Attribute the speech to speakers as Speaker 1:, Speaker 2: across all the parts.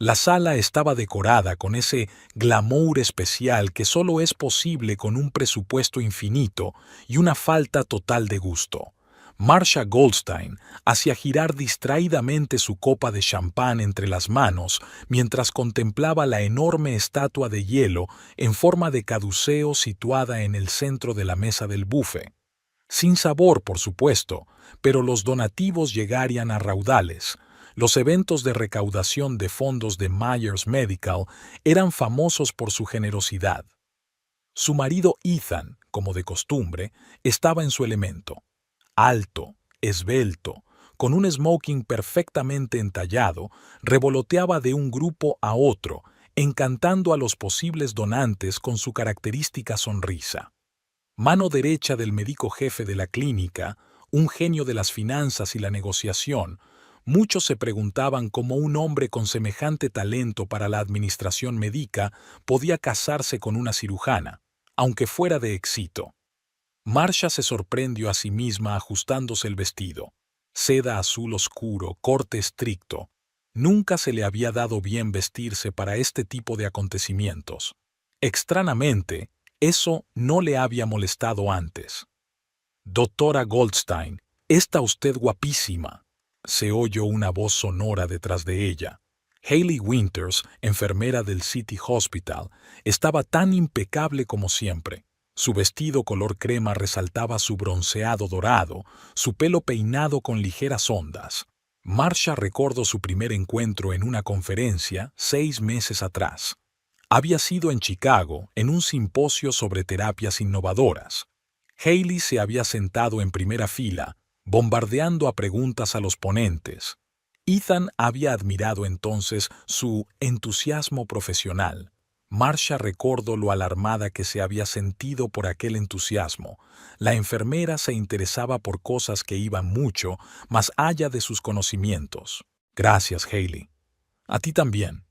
Speaker 1: La sala estaba decorada con ese glamour especial que solo es posible con un presupuesto infinito y una falta total de gusto. Marcia Goldstein hacía girar distraídamente su copa de champán entre las manos mientras contemplaba la enorme estatua de hielo en forma de caduceo situada en el centro de la mesa del buffet. Sin sabor, por supuesto, pero los donativos llegarían a raudales. Los eventos de recaudación de fondos de Myers Medical eran famosos por su generosidad. Su marido Ethan, como de costumbre, estaba en su elemento. Alto, esbelto, con un smoking perfectamente entallado, revoloteaba de un grupo a otro, encantando a los posibles donantes con su característica sonrisa. Mano derecha del médico jefe de la clínica, un genio de las finanzas y la negociación, muchos se preguntaban cómo un hombre con semejante talento para la administración médica podía casarse con una cirujana, aunque fuera de éxito. Marcia se sorprendió a sí misma ajustándose el vestido. Seda azul oscuro, corte estricto. Nunca se le había dado bien vestirse para este tipo de acontecimientos. Extrañamente, eso no le había molestado antes. Doctora Goldstein, está usted guapísima. Se oyó una voz sonora detrás de ella. Hayley Winters, enfermera del City Hospital, estaba tan impecable como siempre. Su vestido color crema resaltaba su bronceado dorado, su pelo peinado con ligeras ondas. Marcia recordó su primer encuentro en una conferencia 6 meses atrás. Había sido en Chicago, en un simposio sobre terapias innovadoras. Hayley se había sentado en primera fila, bombardeando a preguntas a los ponentes. Ethan había admirado entonces su entusiasmo profesional. Marcia recordó lo alarmada que se había sentido por aquel entusiasmo. La enfermera se interesaba por cosas que iban mucho más allá de sus conocimientos. Gracias, Hayley. A ti también.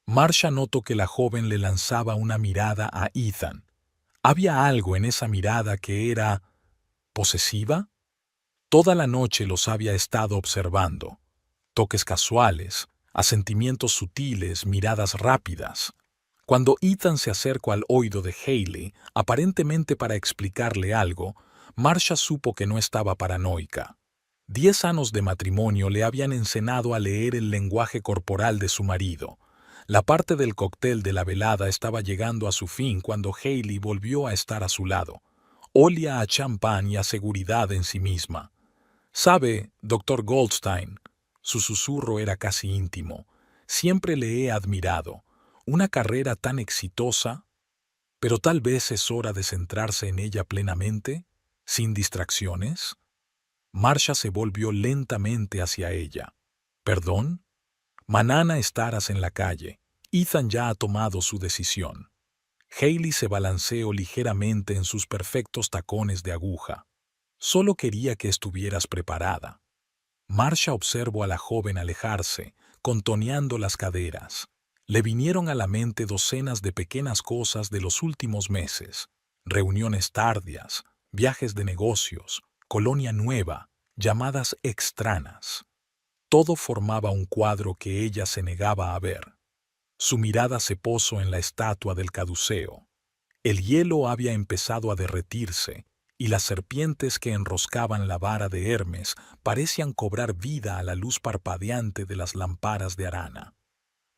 Speaker 1: Marcia notó que la joven le lanzaba una mirada a Ethan. ¿Había algo en esa mirada que era posesiva? Toda la noche los había estado observando. Toques casuales, asentimientos sutiles, miradas rápidas. Cuando Ethan se acercó al oído de Hayley, aparentemente para explicarle algo, Marcia supo que no estaba paranoica. 10 años de matrimonio le habían enseñado a leer el lenguaje corporal de su marido. La parte del cóctel de la velada estaba llegando a su fin cuando Hayley volvió a estar a su lado. Olía a champán y a seguridad en sí misma. «Sabe, doctor Goldstein», su susurro era casi íntimo, «siempre le he admirado. Una carrera tan exitosa, pero tal vez es hora de centrarse en ella plenamente, sin distracciones». Marcia se volvió lentamente hacia ella. «¿Perdón?» «Mañana estarás en la calle. Ethan ya ha tomado su decisión». Hayley se balanceó ligeramente en sus perfectos tacones de aguja. «Solo quería que estuvieras preparada». Marcia observó a la joven alejarse, contoneando las caderas. Le vinieron a la mente docenas de pequeñas cosas de los últimos meses. Reuniones tardías, viajes de negocios, colonia nueva, llamadas extrañas. Todo formaba un cuadro que ella se negaba a ver. Su mirada se posó en la estatua del caduceo. El hielo había empezado a derretirse, y las serpientes que enroscaban la vara de Hermes parecían cobrar vida a la luz parpadeante de las lámparas de arana.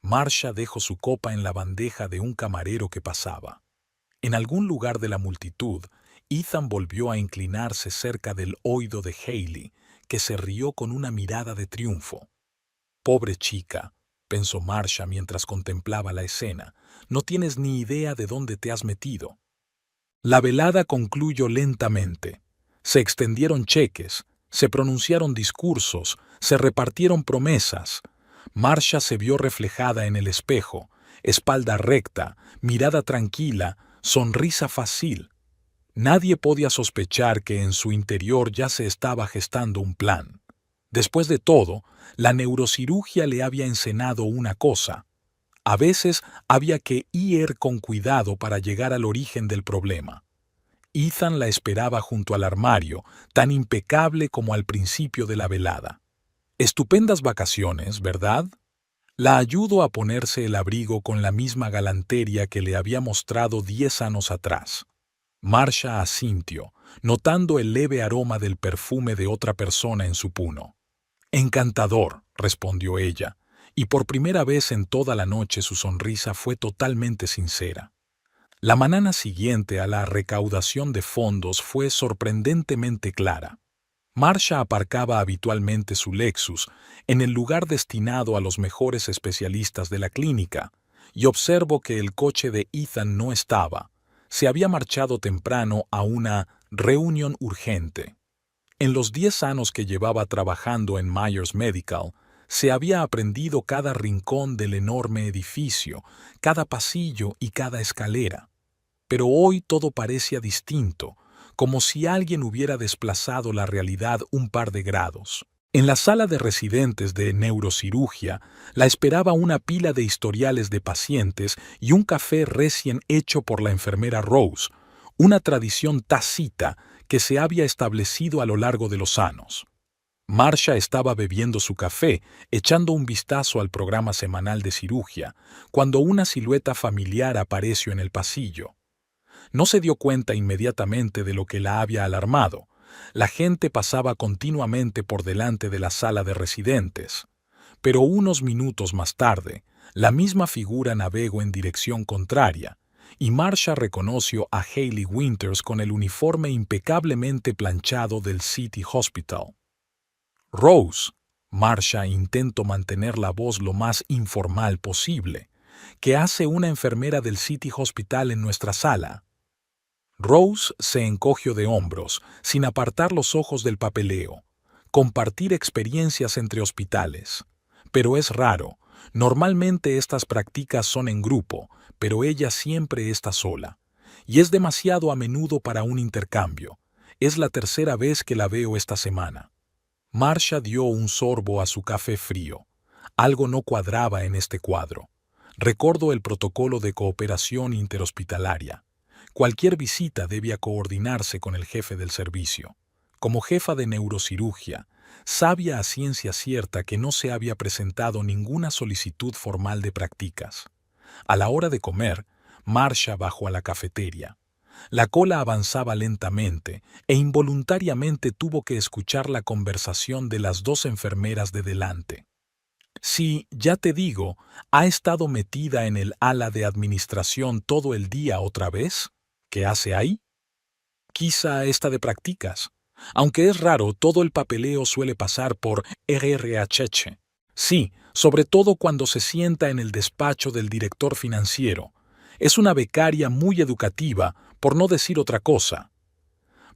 Speaker 1: Marcia dejó su copa en la bandeja de un camarero que pasaba. En algún lugar de la multitud, Ethan volvió a inclinarse cerca del oído de Hayley, que se rió con una mirada de triunfo. «Pobre chica», pensó Marcia mientras contemplaba la escena, «no tienes ni idea de dónde te has metido». La velada concluyó lentamente. Se extendieron cheques, se pronunciaron discursos, se repartieron promesas. Marcia se vio reflejada en el espejo, espalda recta, mirada tranquila, sonrisa fácil. Nadie podía sospechar que en su interior ya se estaba gestando un plan. Después de todo, la neurocirugía le había enseñado una cosa. A veces había que ir con cuidado para llegar al origen del problema. Ethan la esperaba junto al armario, tan impecable como al principio de la velada. «Estupendas vacaciones, ¿verdad?». La ayudo a ponerse el abrigo con la misma galantería que le había mostrado 10 años atrás. Marsha asintió, notando el leve aroma del perfume de otra persona en su puno. Encantador, respondió ella, y por primera vez en toda la noche su sonrisa fue totalmente sincera. La mañana siguiente a la recaudación de fondos fue sorprendentemente clara. Marsha aparcaba habitualmente su Lexus en el lugar destinado a los mejores especialistas de la clínica, y observó que el coche de Ethan no estaba. Se había marchado temprano a una reunión urgente. En los 10 años que llevaba trabajando en Myers Medical, se había aprendido cada rincón del enorme edificio, cada pasillo y cada escalera. Pero hoy todo parecía distinto, como si alguien hubiera desplazado la realidad un par de grados. En la sala de residentes de neurocirugía la esperaba una pila de historiales de pacientes y un café recién hecho por la enfermera Rose, una tradición tácita que se había establecido a lo largo de los años. Marsha estaba bebiendo su café, echando un vistazo al programa semanal de cirugía, cuando una silueta familiar apareció en el pasillo. No se dio cuenta inmediatamente de lo que la había alarmado. La gente pasaba continuamente por delante de la sala de residentes. Pero unos minutos más tarde, la misma figura navegó en dirección contraria, y Marsha reconoció a Hayley Winters con el uniforme impecablemente planchado del City Hospital. Rose, Marsha intentó mantener la voz lo más informal posible. ¿Qué hace una enfermera del City Hospital en nuestra sala? Rose se encogió de hombros, sin apartar los ojos del papeleo. Compartir experiencias entre hospitales. Pero es raro. Normalmente estas prácticas son en grupo, pero ella siempre está sola. Y es demasiado a menudo para un intercambio. Es la tercera vez que la veo esta semana. Marsha dio un sorbo a su café frío. Algo no cuadraba en este cuadro. Recordó el protocolo de cooperación interhospitalaria. Cualquier visita debía coordinarse con el jefe del servicio. Como jefa de neurocirugía, sabía a ciencia cierta que no se había presentado ninguna solicitud formal de prácticas. A la hora de comer, Marsha bajó a la cafetería. La cola avanzaba lentamente e involuntariamente tuvo que escuchar la conversación de las dos enfermeras de delante. Sí, ya te digo, ¿ha estado metida en el ala de administración todo el día otra vez? ¿Qué hace ahí? Quizá esta de prácticas. Aunque es raro, todo el papeleo suele pasar por RRHH. Sí, sobre todo cuando se sienta en el despacho del director financiero. Es una becaria muy educativa, por no decir otra cosa.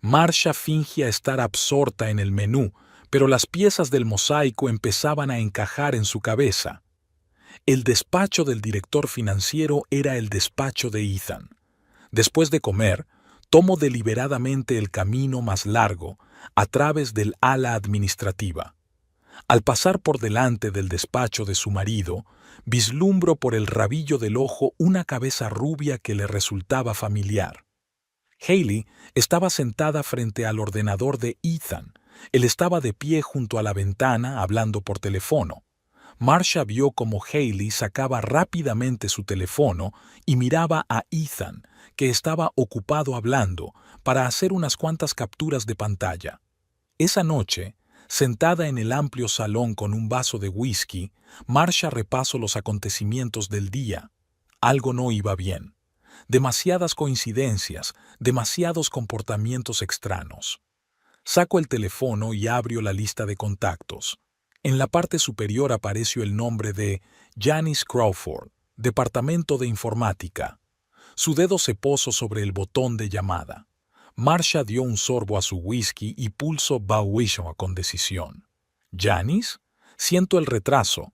Speaker 1: Marsha fingía estar absorta en el menú, pero las piezas del mosaico empezaban a encajar en su cabeza. El despacho del director financiero era el despacho de Ethan. Después de comer, tomó deliberadamente el camino más largo, a través del ala administrativa. Al pasar por delante del despacho de su marido, vislumbró por el rabillo del ojo una cabeza rubia que le resultaba familiar. Hayley estaba sentada frente al ordenador de Ethan. Él estaba de pie junto a la ventana hablando por teléfono. Marsha vio cómo Hayley sacaba rápidamente su teléfono y miraba a Ethan, que estaba ocupado hablando, para hacer unas cuantas capturas de pantalla. Esa noche, sentada en el amplio salón con un vaso de whisky, Marsha repasó los acontecimientos del día. Algo no iba bien. Demasiadas coincidencias, demasiados comportamientos extraños. Sacó el teléfono y abrió la lista de contactos. En la parte superior apareció el nombre de Janice Crawford, Departamento de Informática. Su dedo se posó sobre el botón de llamada. Marsha dio un sorbo a su whisky y pulsó Bawishaw con decisión. «¿Janice? Siento el retraso.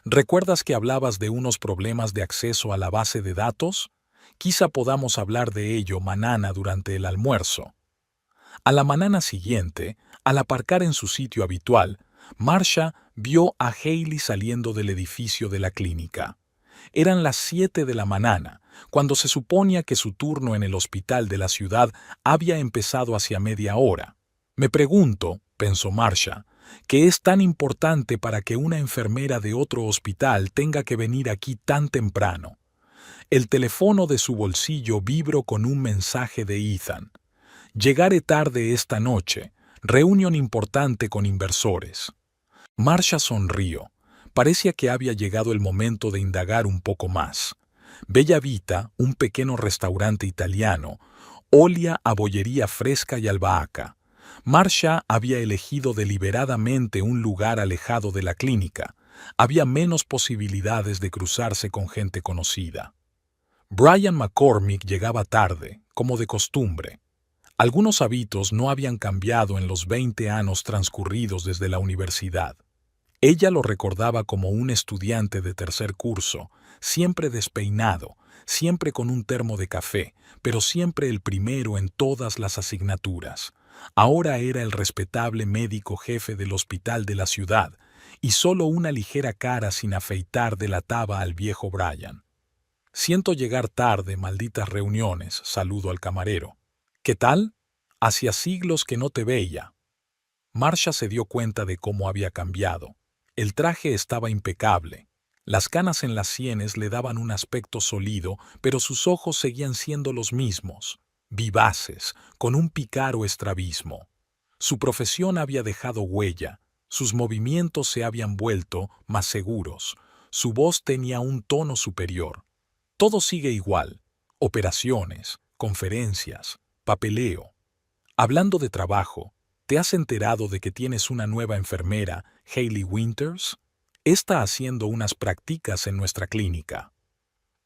Speaker 1: ¿Recuerdas que hablabas de unos problemas de acceso a la base de datos? Quizá podamos hablar de ello mañana durante el almuerzo». A la mañana siguiente, al aparcar en su sitio habitual, Marsha vio a Hayley saliendo del edificio de la clínica. Eran las 7 de la mañana, cuando se suponía que su turno en el hospital de la ciudad había empezado hacía media hora. Me pregunto, pensó Marsha, que es tan importante para que una enfermera de otro hospital tenga que venir aquí tan temprano. El teléfono de su bolsillo vibró con un mensaje de Ethan. Llegaré tarde esta noche. Reunión importante con inversores. Marcia sonrió. Parecía que había llegado el momento de indagar un poco más. Bella Vita, un pequeño restaurante italiano, olía a bollería fresca y albahaca. Marcia había elegido deliberadamente un lugar alejado de la clínica. Había menos posibilidades de cruzarse con gente conocida. Brian McCormick llegaba tarde, como de costumbre. Algunos hábitos no habían cambiado en los 20 años transcurridos desde la universidad. Ella lo recordaba como un estudiante de tercer curso, siempre despeinado, siempre con un termo de café, pero siempre el primero en todas las asignaturas. Ahora era el respetable médico jefe del hospital de la ciudad, y solo una ligera cara sin afeitar delataba al viejo Brian. Siento llegar tarde, malditas reuniones, saludo al camarero. ¿Qué tal? Hacía siglos que no te veía. Marcia se dio cuenta de cómo había cambiado. El traje estaba impecable. Las canas en las sienes le daban un aspecto sólido, pero sus ojos seguían siendo los mismos, vivaces, con un pícaro estrabismo. Su profesión había dejado huella, sus movimientos se habían vuelto más seguros, su voz tenía un tono superior. Todo sigue igual: operaciones, conferencias, papeleo. Hablando de trabajo, ¿te has enterado de que tienes una nueva enfermera, Hailey Winters? Está haciendo unas prácticas en nuestra clínica.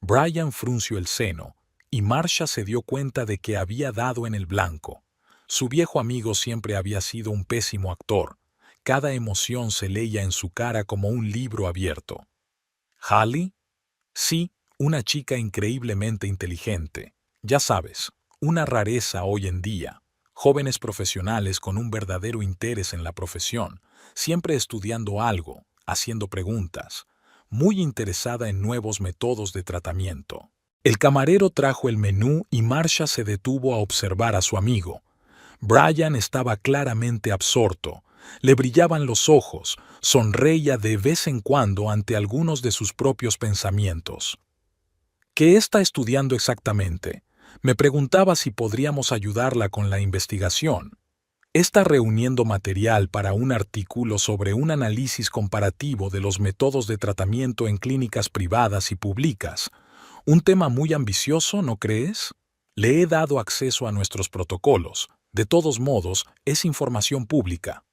Speaker 1: Brian frunció el ceño, y Marcia se dio cuenta de que había dado en el blanco. Su viejo amigo siempre había sido un pésimo actor. Cada emoción se leía en su cara como un libro abierto. ¿Hailey? Sí, una chica increíblemente inteligente. Ya sabes, una rareza hoy en día. Jóvenes profesionales con un verdadero interés en la profesión, siempre estudiando algo, haciendo preguntas, muy interesada en nuevos métodos de tratamiento. El camarero trajo el menú y Marcia se detuvo a observar a su amigo. Brian estaba claramente absorto, le brillaban los ojos, sonreía de vez en cuando ante algunos de sus propios pensamientos. ¿Qué está estudiando exactamente? Me preguntaba si podríamos ayudarla con la investigación. Está reuniendo material para un artículo sobre un análisis comparativo de los métodos de tratamiento en clínicas privadas y públicas. Un tema muy ambicioso, ¿no crees? Le he dado acceso a nuestros protocolos. De todos modos, es información pública.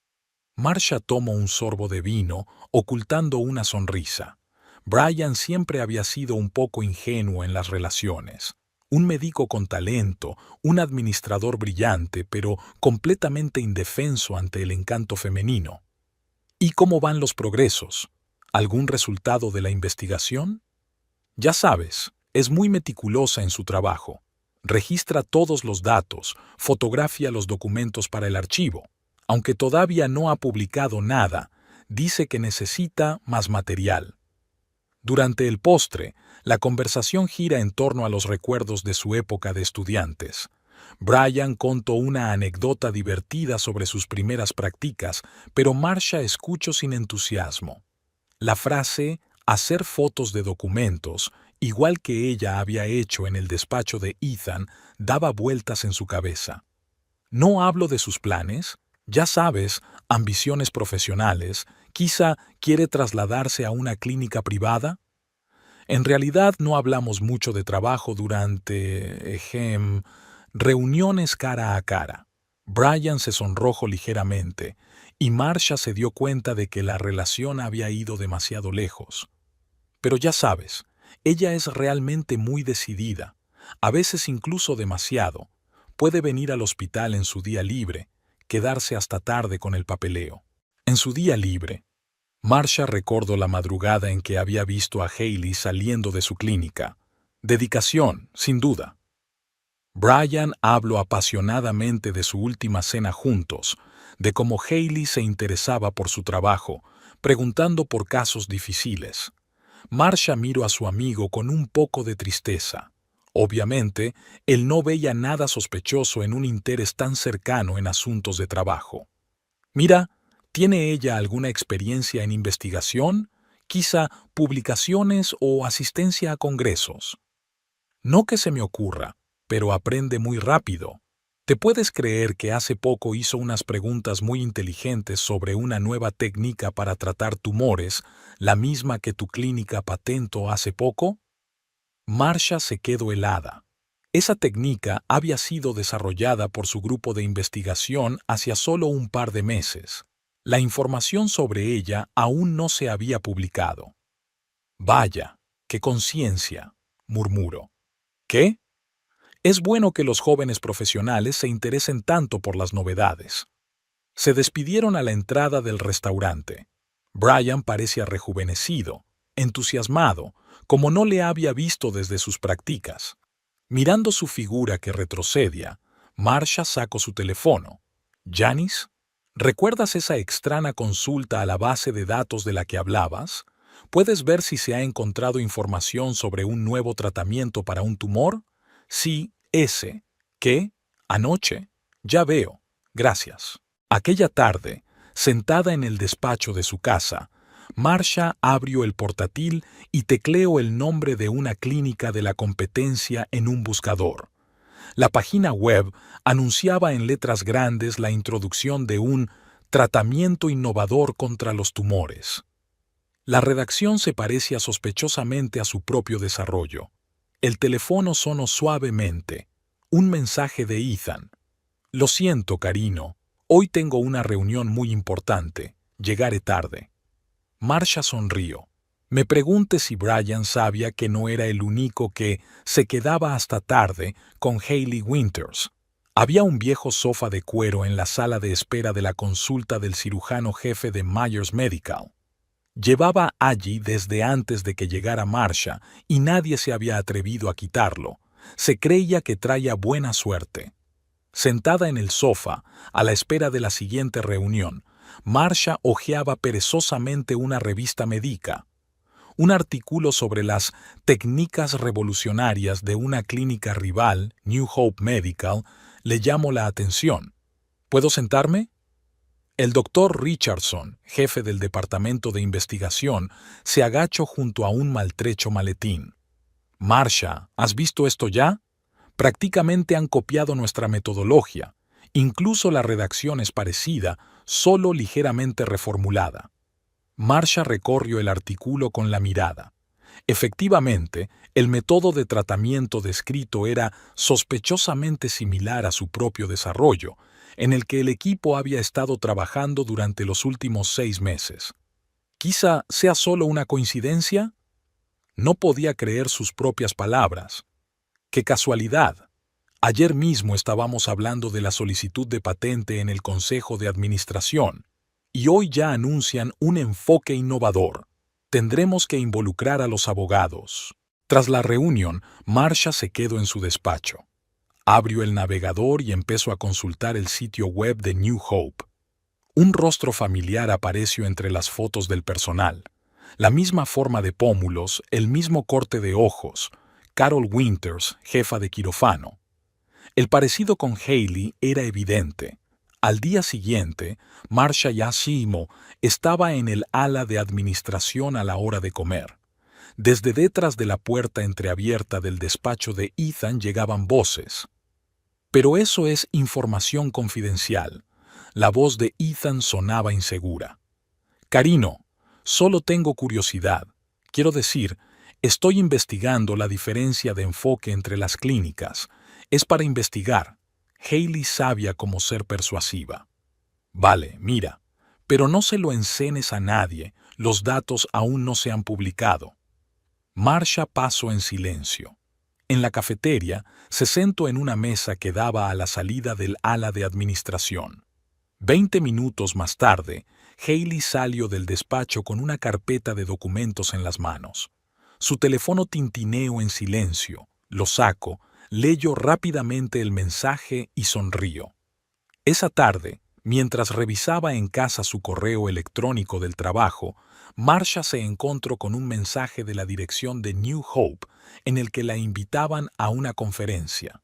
Speaker 1: Marcia tomó un sorbo de vino, ocultando una sonrisa. Brian siempre había sido un poco ingenuo en las relaciones. Un médico con talento, un administrador brillante, pero completamente indefenso ante el encanto femenino. ¿Y cómo van los progresos? ¿Algún resultado de la investigación? Ya sabes, es muy meticulosa en su trabajo. Registra todos los datos, fotografía los documentos para el archivo. Aunque todavía no ha publicado nada, dice que necesita más material. Durante el postre, la conversación gira en torno a los recuerdos de su época de estudiantes. Brian contó una anécdota divertida sobre sus primeras prácticas, pero Marcia escuchó sin entusiasmo. La frase «hacer fotos de documentos», igual que ella había hecho en el despacho de Ethan, daba vueltas en su cabeza. No hablo de sus planes, ya sabes, ambiciones profesionales, quizá quiere trasladarse a una clínica privada. En realidad no hablamos mucho de trabajo durante, reuniones cara a cara. Brian se sonrojó ligeramente, y Marcia se dio cuenta de que la relación había ido demasiado lejos. Pero ya sabes, ella es realmente muy decidida, a veces incluso demasiado. Puede venir al hospital en su día libre, quedarse hasta tarde con el papeleo. En su día libre, Marcia recordó la madrugada en que había visto a Hailey saliendo de su clínica. Dedicación, sin duda. Brian habló apasionadamente de su última cena juntos, de cómo Hailey se interesaba por su trabajo, preguntando por casos difíciles. Marcia miró a su amigo con un poco de tristeza. Obviamente, él no veía nada sospechoso en un interés tan cercano en asuntos de trabajo. «Mira, ¿Tiene ella alguna experiencia en investigación? Quizá publicaciones o asistencia a congresos. No que se me ocurra, pero aprende muy rápido. ¿Te puedes creer que hace poco hizo unas preguntas muy inteligentes sobre una nueva técnica para tratar tumores, la misma que tu clínica patentó hace poco? Marsha se quedó helada. Esa técnica había sido desarrollada por su grupo de investigación hacía solo un par de meses. La información sobre ella aún no se había publicado. Vaya, qué conciencia, murmuró. ¿Qué? Es bueno que los jóvenes profesionales se interesen tanto por las novedades. Se despidieron a la entrada del restaurante. Brian parecía rejuvenecido, entusiasmado, como no le había visto desde sus prácticas. Mirando su figura que retrocedía, Marsha sacó su teléfono. «Janice, ¿recuerdas esa extraña consulta a la base de datos de la que hablabas? ¿Puedes ver si se ha encontrado información sobre un nuevo tratamiento para un tumor? Sí, ese. ¿Qué? Anoche. Ya veo. Gracias». Aquella tarde, sentada en el despacho de su casa, Marsha abrió el portátil y tecleó el nombre de una clínica de la competencia en un buscador. La página web anunciaba en letras grandes la introducción de un tratamiento innovador contra los tumores. La redacción se parecía sospechosamente a su propio desarrollo. El teléfono sonó suavemente. Un mensaje de Ethan. «Lo siento, Carino. Hoy tengo una reunión muy importante. Llegaré tarde». Marsha sonrió. Me pregunté si Brian sabía que no era el único que se quedaba hasta tarde con Hayley Winters. Había un viejo sofá de cuero en la sala de espera de la consulta del cirujano jefe de Myers Medical. Llevaba allí desde antes de que llegara Marsha y nadie se había atrevido a quitarlo. Se creía que traía buena suerte. Sentada en el sofá, a la espera de la siguiente reunión, Marsha hojeaba perezosamente una revista médica. Un artículo sobre las técnicas revolucionarias de una clínica rival, New Hope Medical, le llamó la atención. ¿Puedo sentarme? El doctor Richardson, jefe del departamento de investigación, se agachó junto a un maltrecho maletín. «Marsha, ¿has visto esto ya? Prácticamente han copiado nuestra metodología. Incluso la redacción es parecida, solo ligeramente reformulada». Marsha recorrió el artículo con la mirada. Efectivamente, el método de tratamiento descrito era sospechosamente similar a su propio desarrollo, en el que el equipo había estado trabajando durante los últimos 6 meses. ¿Quizá sea solo una coincidencia? No podía creer sus propias palabras. ¡Qué casualidad! Ayer mismo estábamos hablando de la solicitud de patente en el Consejo de Administración, y hoy ya anuncian un enfoque innovador. Tendremos que involucrar a los abogados. Tras la reunión, Marsha se quedó en su despacho. Abrió el navegador y empezó a consultar el sitio web de New Hope. Un rostro familiar apareció entre las fotos del personal. La misma forma de pómulos, el mismo corte de ojos. Carol Winters, jefa de quirófano. El parecido con Hayley era evidente. Al día siguiente, Marsha Yashimo estaba en el ala de administración a la hora de comer. Desde detrás de la puerta entreabierta del despacho de Ethan llegaban voces. Pero eso es información confidencial. La voz de Ethan sonaba insegura. «Carino, solo tengo curiosidad. Quiero decir, estoy investigando la diferencia de enfoque entre las clínicas. Es para investigar». Hayley sabía cómo ser persuasiva. «Vale, mira, pero no se lo enseñes a nadie. Los datos aún no se han publicado». Marsha pasó en silencio. En la cafetería, se sentó en una mesa que daba a la salida del ala de administración. 20 minutos más tarde, Hayley salió del despacho con una carpeta de documentos en las manos. Su teléfono tintineó en silencio. Lo sacó, leyó rápidamente el mensaje y sonrió. Esa tarde, mientras revisaba en casa su correo electrónico del trabajo, Marsha se encontró con un mensaje de la dirección de New Hope en el que la invitaban a una conferencia.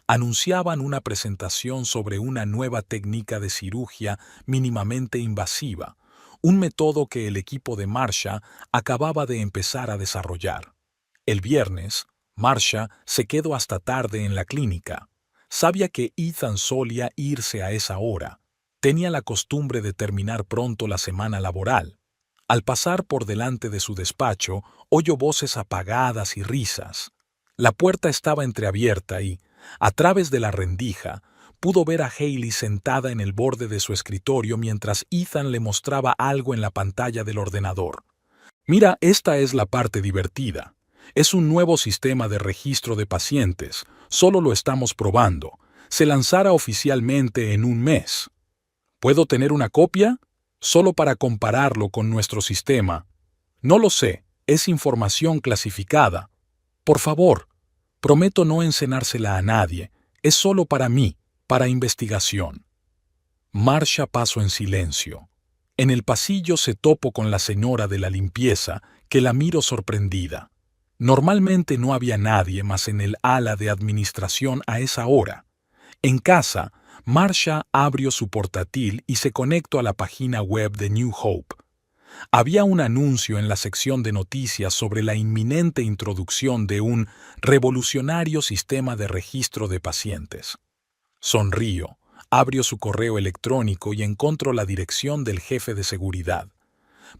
Speaker 1: Anunciaban una presentación sobre una nueva técnica de cirugía mínimamente invasiva, un método que el equipo de Marsha acababa de empezar a desarrollar. El viernes, Marsha se quedó hasta tarde en la clínica. Sabía que Ethan solía irse a esa hora. Tenía la costumbre de terminar pronto la semana laboral. Al pasar por delante de su despacho, oyó voces apagadas y risas. La puerta estaba entreabierta y, a través de la rendija, pudo ver a Hailey sentada en el borde de su escritorio mientras Ethan le mostraba algo en la pantalla del ordenador. Mira, esta es la parte divertida. Es un nuevo sistema de registro de pacientes. Solo lo estamos probando. Se lanzará oficialmente en un mes. ¿Puedo tener una copia? Solo para compararlo con nuestro sistema. No lo sé. Es información clasificada. Por favor, prometo no enseñársela a nadie. Es solo para mí, para investigación. Marsha pasó en silencio. En el pasillo se topó con la señora de la limpieza, que la miró sorprendida. Normalmente no había nadie más en el ala de administración a esa hora. En casa, Marsha abrió su portátil y se conectó a la página web de New Hope. Había un anuncio en la sección de noticias sobre la inminente introducción de un revolucionario sistema de registro de pacientes. Sonrió, abrió su correo electrónico y encontró la dirección del jefe de seguridad.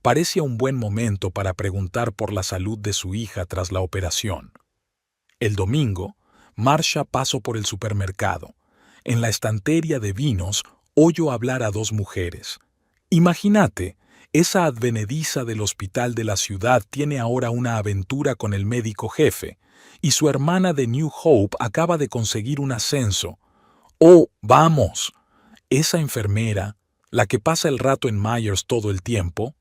Speaker 1: Parecía un buen momento para preguntar por la salud de su hija tras la operación. El domingo, Marsha pasó por el supermercado. En la estantería de vinos, oyó hablar a dos mujeres. Imagínate, esa advenediza del hospital de la ciudad tiene ahora una aventura con el médico jefe, y su hermana de New Hope acaba de conseguir un ascenso. ¡Oh, vamos! ¿Esa enfermera, la que pasa el rato en Myers todo el tiempo?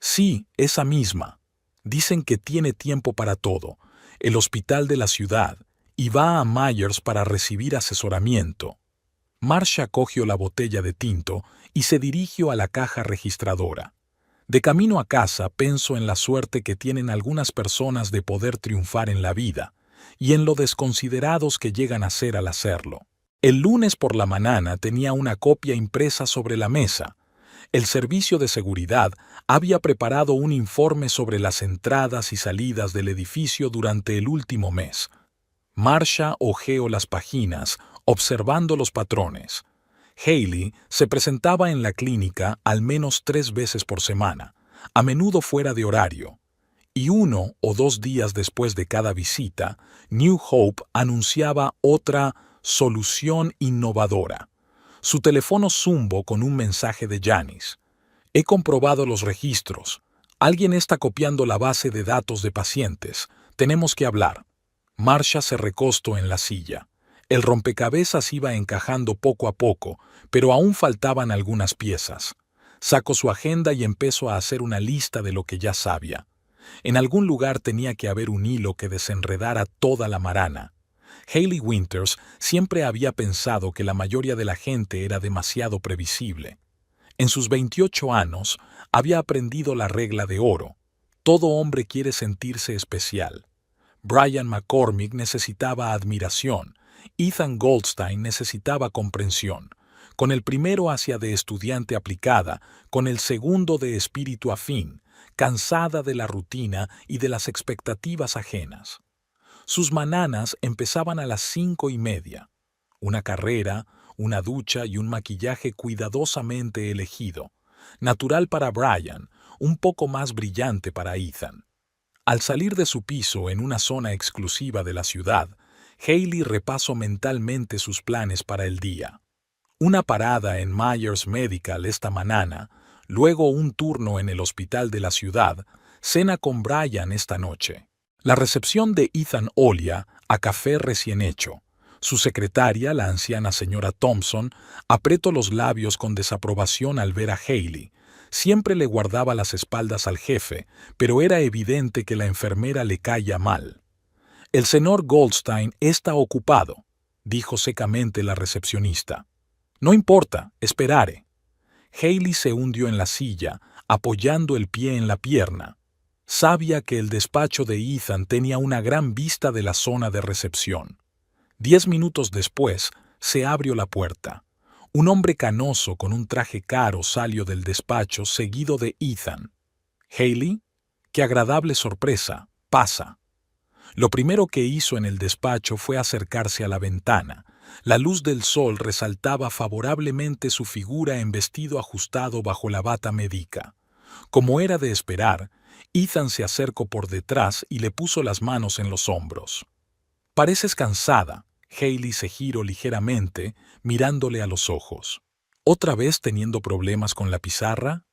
Speaker 1: Sí, esa misma. Dicen que tiene tiempo para todo, el hospital de la ciudad, y va a Myers para recibir asesoramiento. Marsha cogió la botella de tinto y se dirigió a la caja registradora. De camino a casa pensó en la suerte que tienen algunas personas de poder triunfar en la vida, y en lo desconsiderados que llegan a ser al hacerlo. El lunes por la mañana tenía una copia impresa sobre la mesa. El servicio de seguridad había preparado un informe sobre las entradas y salidas del edificio durante el último mes. Marsha hojeó las páginas, observando los patrones. Hailey se presentaba en la clínica al menos 3 veces por semana, a menudo fuera de horario. Y 1 o 2 días después de cada visita, New Hope anunciaba otra solución innovadora. Su teléfono zumbó con un mensaje de Janice. He comprobado los registros. Alguien está copiando la base de datos de pacientes. Tenemos que hablar. Marsha se recostó en la silla. El rompecabezas iba encajando poco a poco, pero aún faltaban algunas piezas. Sacó su agenda y empezó a hacer una lista de lo que ya sabía. En algún lugar tenía que haber un hilo que desenredara toda la marana. Hailey Winters siempre había pensado que la mayoría de la gente era demasiado previsible. En sus 28 años había aprendido la regla de oro. Todo hombre quiere sentirse especial. Brian McCormick necesitaba admiración. Ethan Goldstein necesitaba comprensión. Con el primero hacía de estudiante aplicada, con el segundo de espíritu afín, cansada de la rutina y de las expectativas ajenas. Sus mañanas empezaban a las 5:30. Una carrera, una ducha y un maquillaje cuidadosamente elegido. Natural para Brian, un poco más brillante para Ethan. Al salir de su piso en una zona exclusiva de la ciudad, Hailey repasó mentalmente sus planes para el día. Una parada en Myers Medical esta mañana, luego un turno en el hospital de la ciudad, cena con Brian esta noche. La recepción de Ethan olía a café recién hecho. Su secretaria, la anciana señora Thompson, apretó los labios con desaprobación al ver a Hailey. Siempre le guardaba las espaldas al jefe, pero era evidente que la enfermera le caía mal. «El señor Goldstein está ocupado», dijo secamente la recepcionista. «No importa, esperaré». Hailey se hundió en la silla, apoyando el pie en la pierna. Sabía que el despacho de Ethan tenía una gran vista de la zona de recepción. 10 minutos después, se abrió la puerta. Un hombre canoso con un traje caro salió del despacho seguido de Ethan. «Hailey, qué agradable sorpresa. Pasa». Lo primero que hizo en el despacho fue acercarse a la ventana. La luz del sol resaltaba favorablemente su figura en vestido ajustado bajo la bata médica. Como era de esperar, Ethan se acercó por detrás y le puso las manos en los hombros. «Pareces cansada». Hailey se giró ligeramente, mirándole a los ojos. «¿Otra vez teniendo problemas con la pizarra?»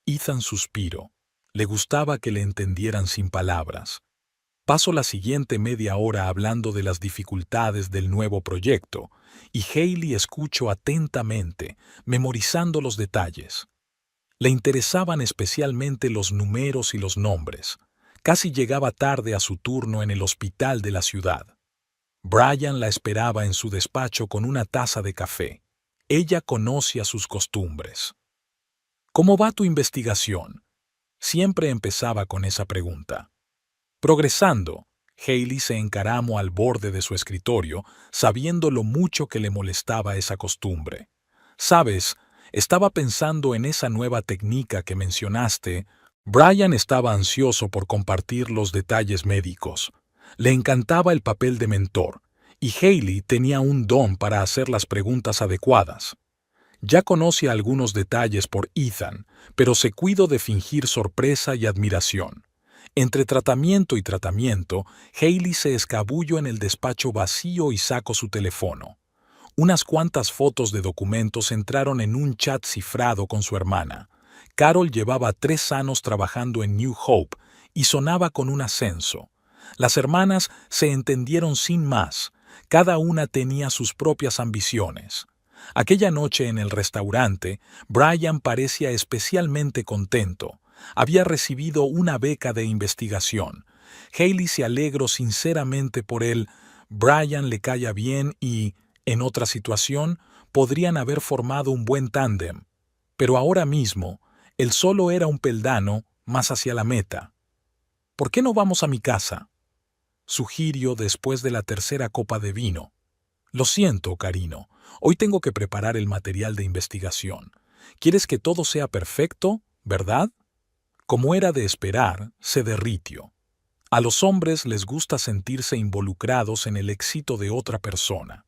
Speaker 1: Ethan suspiró. Le gustaba que le entendieran sin palabras. Paso la siguiente media hora hablando de las dificultades del nuevo proyecto, y Hailey escuchó atentamente, memorizando los detalles. Le interesaban especialmente los números y los nombres. Casi llegaba tarde a su turno en el hospital de la ciudad. Brian la esperaba en su despacho con una taza de café. Ella conocía sus costumbres. «¿Cómo va tu investigación?». Siempre empezaba con esa pregunta. «Progresando». Hailey se encaramó al borde de su escritorio, sabiendo lo mucho que le molestaba esa costumbre. «¿Sabes? Estaba pensando en esa nueva técnica que mencionaste». Brian estaba ansioso por compartir los detalles médicos. Le encantaba el papel de mentor, y Hailey tenía un don para hacer las preguntas adecuadas. Ya conocía algunos detalles por Ethan, pero se cuidó de fingir sorpresa y admiración. Entre tratamiento y tratamiento, Hailey se escabulló en el despacho vacío y sacó su teléfono. Unas cuantas fotos de documentos entraron en un chat cifrado con su hermana. Carol llevaba 3 años trabajando en New Hope y sonaba con un ascenso. Las hermanas se entendieron sin más. Cada una tenía sus propias ambiciones. Aquella noche en el restaurante, Brian parecía especialmente contento. Había recibido una beca de investigación. Hailey se alegró sinceramente por él. Brian le caía bien y, en otra situación, podrían haber formado un buen tándem. Pero ahora mismo, él solo era un peldaño más hacia la meta. «¿Por qué no vamos a mi casa?», sugirió después de la tercera copa de vino. «Lo siento, Carino. Hoy tengo que preparar el material de investigación. Quieres que todo sea perfecto, ¿verdad?». Como era de esperar, se derritió. A los hombres les gusta sentirse involucrados en el éxito de otra persona.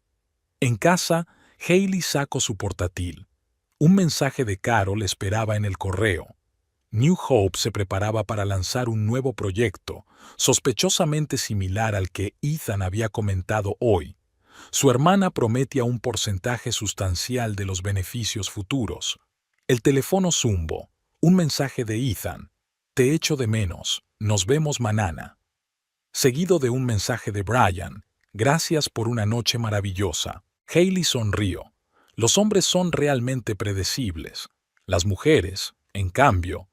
Speaker 1: En casa, Hailey sacó su portátil. Un mensaje de Carol esperaba en el correo. New Hope se preparaba para lanzar un nuevo proyecto, sospechosamente similar al que Ethan había comentado hoy. Su hermana prometía un porcentaje sustancial de los beneficios futuros. El teléfono zumbó. Un mensaje de Ethan. «Te echo de menos. Nos vemos mañana». Seguido de un mensaje de Brian. «Gracias por una noche maravillosa». Hailey sonrió. Los hombres son realmente predecibles. Las mujeres, en cambio.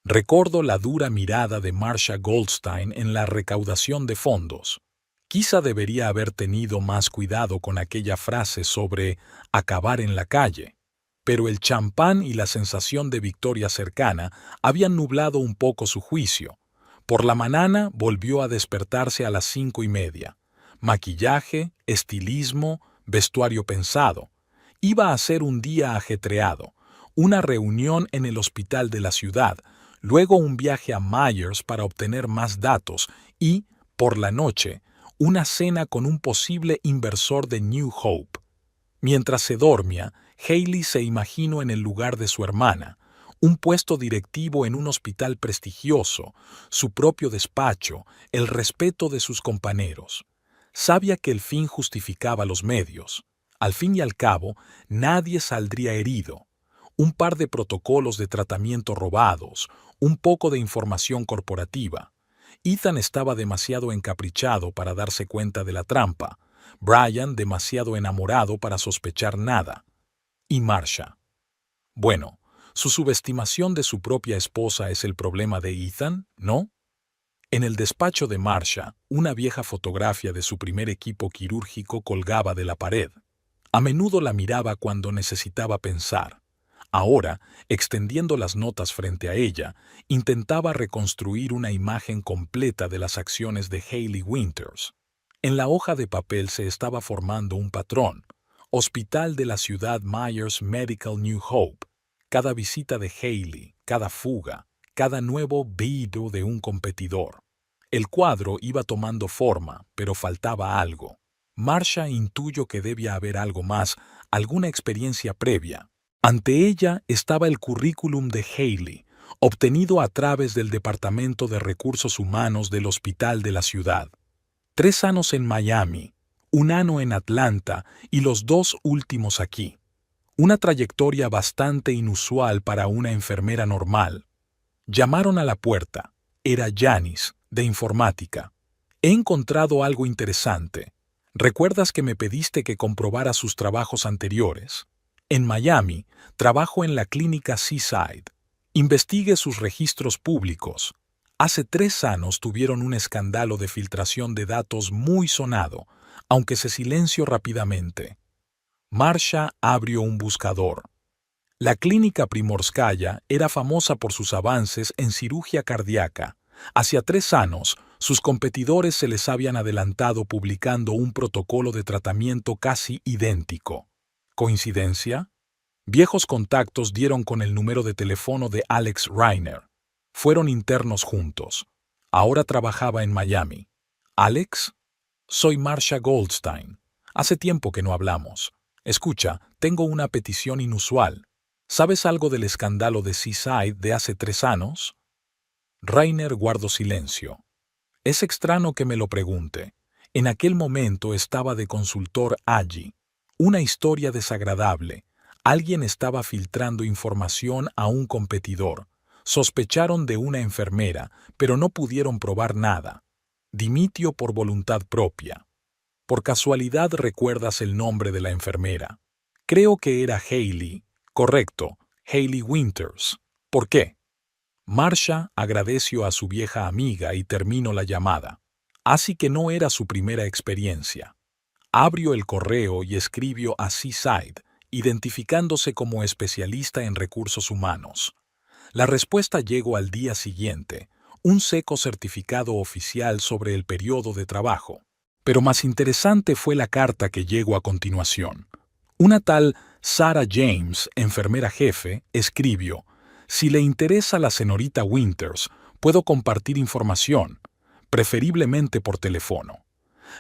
Speaker 1: Recordó la dura mirada de Marcia Goldstein en la recaudación de fondos. Quizá debería haber tenido más cuidado con aquella frase sobre acabar en la calle. Pero el champán y la sensación de victoria cercana habían nublado un poco su juicio. Por la mañana volvió a despertarse a las 5:30. Maquillaje, estilismo, vestuario pensado. Iba a ser un día ajetreado, una reunión en el hospital de la ciudad, luego un viaje a Myers para obtener más datos y, por la noche, una cena con un posible inversor de New Hope. Mientras se dormía, Hailey se imaginó en el lugar de su hermana, un puesto directivo en un hospital prestigioso, su propio despacho, el respeto de sus compañeros. Sabía que el fin justificaba los medios. Al fin y al cabo, nadie saldría herido. Un par de protocolos de tratamiento robados, un poco de información corporativa. Ethan estaba demasiado encaprichado para darse cuenta de la trampa. Brian demasiado enamorado para sospechar nada. Y Marcia. Bueno, su subestimación de su propia esposa es el problema de Ethan, ¿no? En el despacho de Marcia, una vieja fotografía de su primer equipo quirúrgico colgaba de la pared. A menudo la miraba cuando necesitaba pensar. Ahora, extendiendo las notas frente a ella, intentaba reconstruir una imagen completa de las acciones de Hailey Winters. En la hoja de papel se estaba formando un patrón. Hospital de la ciudad Myers Medical New Hope. Cada visita de Haley, cada fuga, cada nuevo pedido de un competidor. El cuadro iba tomando forma, pero faltaba algo. Marsha intuyó que debía haber algo más, alguna experiencia previa. Ante ella estaba el currículum de Haley, obtenido a través del Departamento de Recursos Humanos del Hospital de la ciudad. 3 años en Miami, 1 año en Atlanta y los 2 últimos aquí. Una trayectoria bastante inusual para una enfermera normal. Llamaron a la puerta. Era Janice, de informática. He encontrado algo interesante. ¿Recuerdas que me pediste que comprobara sus trabajos anteriores? En Miami, trabajo en la clínica Seaside. Investigue sus registros públicos. Hace 3 años tuvieron un escándalo de filtración de datos muy sonado, aunque se silenció rápidamente. Marsha abrió un buscador. La clínica Primorskaya era famosa por sus avances en cirugía cardíaca. Hacia 3 años, sus competidores se les habían adelantado publicando un protocolo de tratamiento casi idéntico. ¿Coincidencia? Viejos contactos dieron con el número de teléfono de Alex Reiner. Fueron internos juntos. Ahora trabajaba en Miami. ¿Alex? Soy Marsha Goldstein. Hace tiempo que no hablamos. Escucha, tengo una petición inusual. ¿Sabes algo del escándalo de Seaside de hace 3 años? Reiner guardó silencio. Es extraño que me lo pregunte. En aquel momento estaba de consultor allí. Una historia desagradable. Alguien estaba filtrando información a un competidor. Sospecharon de una enfermera, pero no pudieron probar nada. Dimitió por voluntad propia. Por casualidad recuerdas el nombre de la enfermera. Creo que era Haley. Correcto, Haley Winters. ¿Por qué? Marsha agradeció a su vieja amiga y terminó la llamada. Así que no era su primera experiencia. Abrió el correo y escribió a Seaside, identificándose como especialista en recursos humanos. La respuesta llegó al día siguiente, un seco certificado oficial sobre el periodo de trabajo. Pero más interesante fue la carta que llegó a continuación. Una tal Sarah James, enfermera jefe, escribió: «Si le interesa a la señorita Winters, puedo compartir información, preferiblemente por teléfono».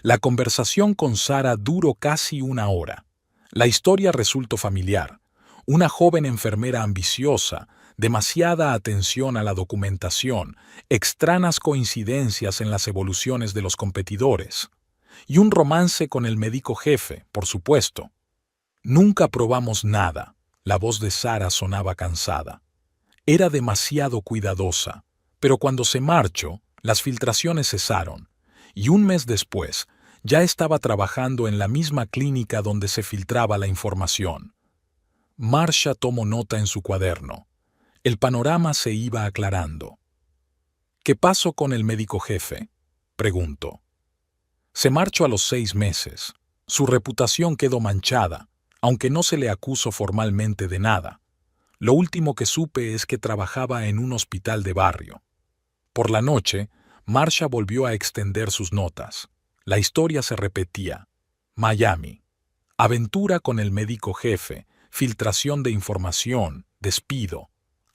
Speaker 1: La conversación con Sarah duró casi 1 hora. La historia resultó familiar. Una joven enfermera ambiciosa, demasiada atención a la documentación, extrañas coincidencias en las evoluciones de los competidores. Y un romance con el médico jefe, por supuesto. Nunca probamos nada. La voz de Sarah sonaba cansada. Era demasiado cuidadosa, pero cuando se marchó, las filtraciones cesaron, y 1 mes después, ya estaba trabajando en la misma clínica donde se filtraba la información. Marsha tomó nota en su cuaderno. El panorama se iba aclarando. ¿Qué pasó con el médico jefe?, preguntó. Se marchó a los 6 meses. Su reputación quedó manchada, aunque no se le acusó formalmente de nada. Lo último que supe es que trabajaba en un hospital de barrio. Por la noche, Marsha volvió a extender sus notas. La historia se repetía. Miami. Aventura con el médico jefe, filtración de información, despido.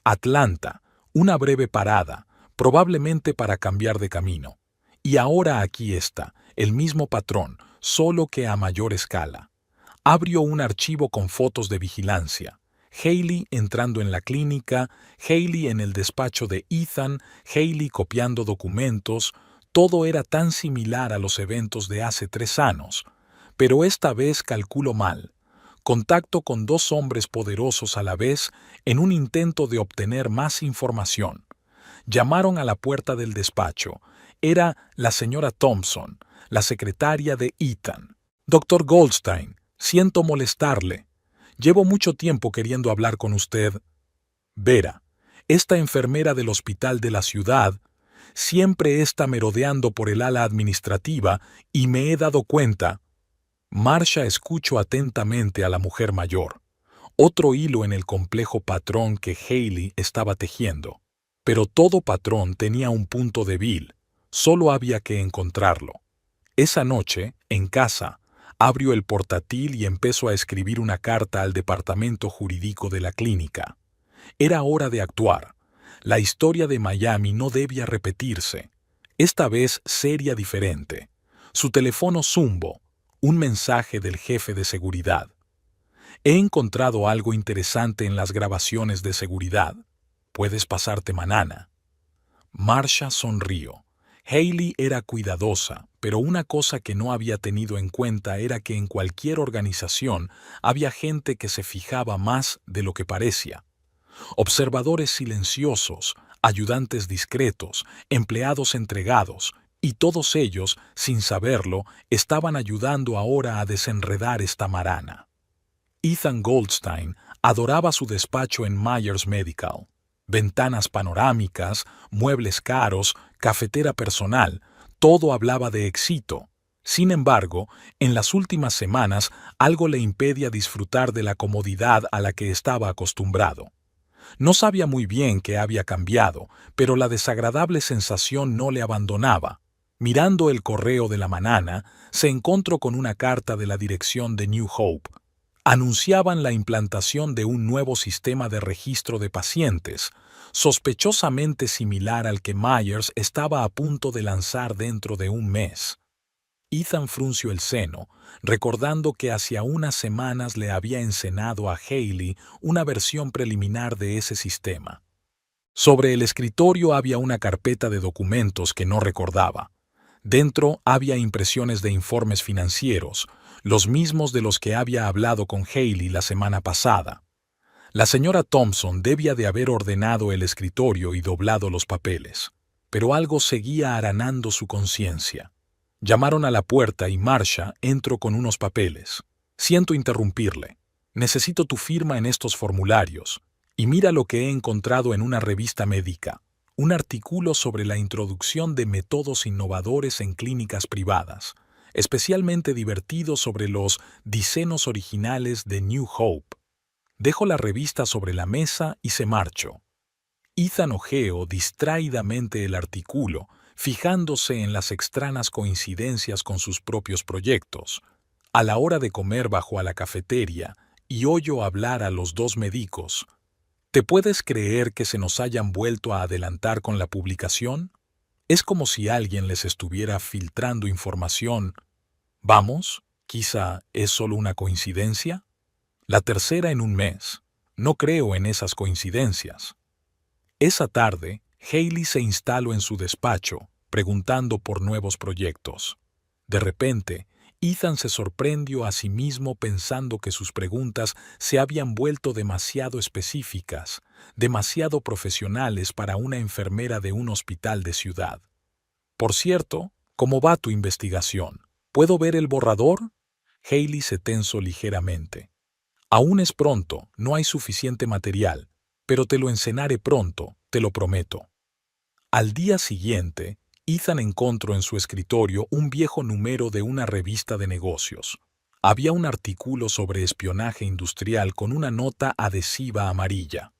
Speaker 1: Atlanta. Una breve parada, probablemente para cambiar de camino. Y ahora aquí está, el mismo patrón, solo que a mayor escala. Abrió un archivo con fotos de vigilancia. Haley entrando en la clínica, Haley en el despacho de Ethan, Haley copiando documentos. Todo era tan similar a los eventos de hace 3 años. Pero esta vez calculó mal. Contacto con 2 hombres poderosos a la vez en un intento de obtener más información. Llamaron a la puerta del despacho. Era la señora Thompson, la secretaria de Ethan. «Dr. Goldstein, siento molestarle. Llevo mucho tiempo queriendo hablar con usted. Vera, esta enfermera del hospital de la ciudad, siempre está merodeando por el ala administrativa y me he dado cuenta». Marsha escuchó atentamente a la mujer mayor. Otro hilo en el complejo patrón que Haley estaba tejiendo. Pero todo patrón tenía un punto débil. Solo había que encontrarlo. Esa noche, en casa, abrió el portátil y empezó a escribir una carta al departamento jurídico de la clínica. Era hora de actuar. La historia de Miami no debía repetirse. Esta vez sería diferente. Su teléfono zumbó. Un mensaje del jefe de seguridad. He encontrado algo interesante en las grabaciones de seguridad. Puedes pasarte mañana. Marsha sonrió. Hailey era cuidadosa, pero una cosa que no había tenido en cuenta era que en cualquier organización había gente que se fijaba más de lo que parecía. Observadores silenciosos, ayudantes discretos, empleados entregados, y todos ellos, sin saberlo, estaban ayudando ahora a desenredar esta marana. Ethan Goldstein adoraba su despacho en Myers Medical. Ventanas panorámicas, muebles caros, cafetera personal, todo hablaba de éxito. Sin embargo, en las últimas semanas algo le impedía disfrutar de la comodidad a la que estaba acostumbrado. No sabía muy bien qué había cambiado, pero la desagradable sensación no le abandonaba. Mirando el correo de la mañana, se encontró con una carta de la dirección de New Hope. Anunciaban la implantación de un nuevo sistema de registro de pacientes, sospechosamente similar al que Myers estaba a punto de lanzar dentro de un mes. Ethan frunció el ceno, recordando que hacía unas semanas le había enseñado a Hailey una versión preliminar de ese sistema. Sobre el escritorio había una carpeta de documentos que no recordaba. Dentro había impresiones de informes financieros, los mismos de los que había hablado con Hailey la semana pasada. La señora Thompson debía de haber ordenado el escritorio y doblado los papeles, pero algo seguía aranando su conciencia. Llamaron a la puerta y Marsha entró con unos papeles. Siento interrumpirle. Necesito tu firma en estos formularios. Y mira lo que he encontrado en una revista médica. Un artículo sobre la introducción de métodos innovadores en clínicas privadas, especialmente divertido sobre los diseños originales de New Hope. Dejo la revista sobre la mesa y se marchó. Ethan hojeó distraídamente el artículo, fijándose en las extrañas coincidencias con sus propios proyectos. A la hora de comer bajó a la cafetería y oyó hablar a los dos médicos. ¿Te puedes creer que se nos hayan vuelto a adelantar con la publicación? Es como si alguien les estuviera filtrando información. Vamos, quizá es solo una coincidencia. La tercera en un mes. No creo en esas coincidencias. Esa tarde, Hailey se instaló en su despacho, preguntando por nuevos proyectos. De repente, Ethan se sorprendió a sí mismo pensando que sus preguntas se habían vuelto demasiado específicas, demasiado profesionales para una enfermera de un hospital de ciudad. Por cierto, ¿cómo va tu investigación? ¿Puedo ver el borrador? Hailey se tensó ligeramente. Aún es pronto, no hay suficiente material, pero te lo enseñaré pronto, te lo prometo. Al día siguiente, Ethan encontró en su escritorio un viejo número de una revista de negocios. Había un artículo sobre espionaje industrial con una nota adhesiva amarilla.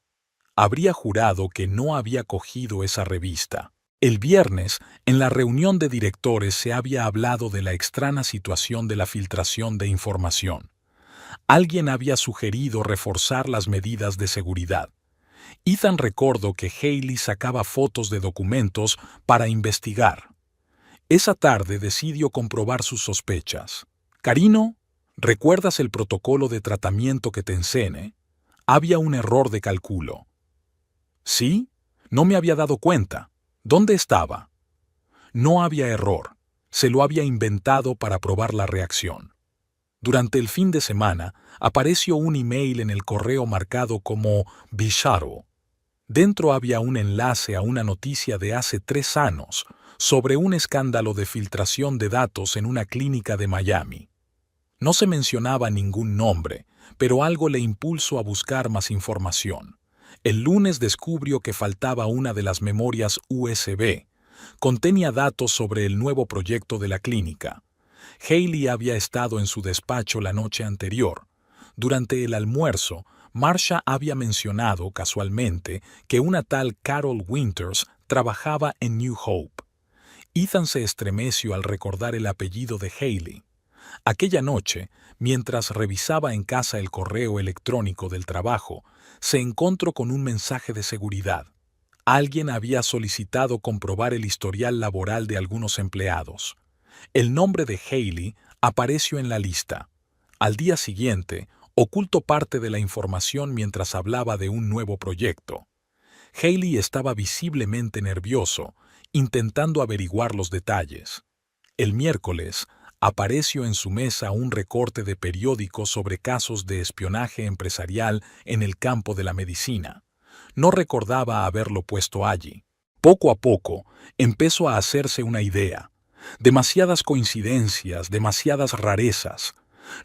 Speaker 1: Habría jurado que no había cogido esa revista. El viernes, en la reunión de directores se había hablado de la extraña situación de la filtración de información. Alguien había sugerido reforzar las medidas de seguridad. Ethan recordó que Hailey sacaba fotos de documentos para investigar. Esa tarde decidió comprobar sus sospechas. «Carino, ¿recuerdas el protocolo de tratamiento que te enseñé? Había un error de cálculo». «¿Sí? No me había dado cuenta. ¿Dónde estaba?» No había error. Se lo había inventado para probar la reacción. Durante el fin de semana, apareció un email en el correo marcado como Bisharo. Dentro había un enlace a una noticia de hace 3 años sobre un escándalo de filtración de datos en una clínica de Miami. No se mencionaba ningún nombre, pero algo le impulsó a buscar más información. El lunes descubrió que faltaba una de las memorias USB. Contenía datos sobre el nuevo proyecto de la clínica. Hailey había estado en su despacho la noche anterior. Durante el almuerzo, Marsha había mencionado casualmente que una tal Carol Winters trabajaba en New Hope. Ethan se estremeció al recordar el apellido de Haley. Aquella noche, mientras revisaba en casa el correo electrónico del trabajo, se encontró con un mensaje de seguridad. Alguien había solicitado comprobar el historial laboral de algunos empleados. El nombre de Haley apareció en la lista. Al día siguiente, ocultó parte de la información mientras hablaba de un nuevo proyecto. Haley estaba visiblemente nervioso, intentando averiguar los detalles. El miércoles, apareció en su mesa un recorte de periódico sobre casos de espionaje empresarial en el campo de la medicina. No recordaba haberlo puesto allí. Poco a poco, empezó a hacerse una idea. Demasiadas coincidencias, demasiadas rarezas.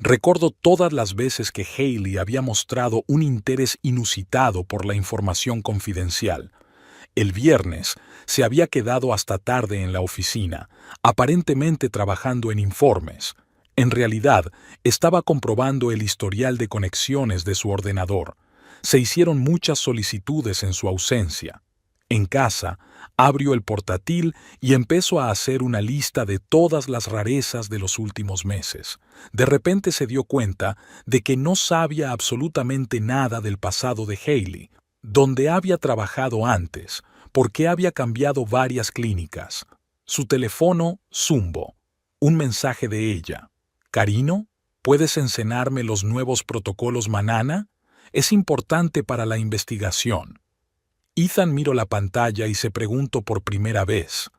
Speaker 1: Recordó todas las veces que Haley había mostrado un interés inusitado por la información confidencial. El viernes se había quedado hasta tarde en la oficina, aparentemente trabajando en informes. En realidad, estaba comprobando el historial de conexiones de su ordenador. Se hicieron muchas solicitudes en su ausencia. En casa, abrió el portátil y empezó a hacer una lista de todas las rarezas de los últimos meses. De repente se dio cuenta de que no sabía absolutamente nada del pasado de Haley, donde había trabajado antes, porque había cambiado varias clínicas. Su teléfono zumbó. Un mensaje de ella. «Carino, ¿puedes enseñarme los nuevos protocolos Manana? Es importante para la investigación». Ethan miró la pantalla y se preguntó por primera vez,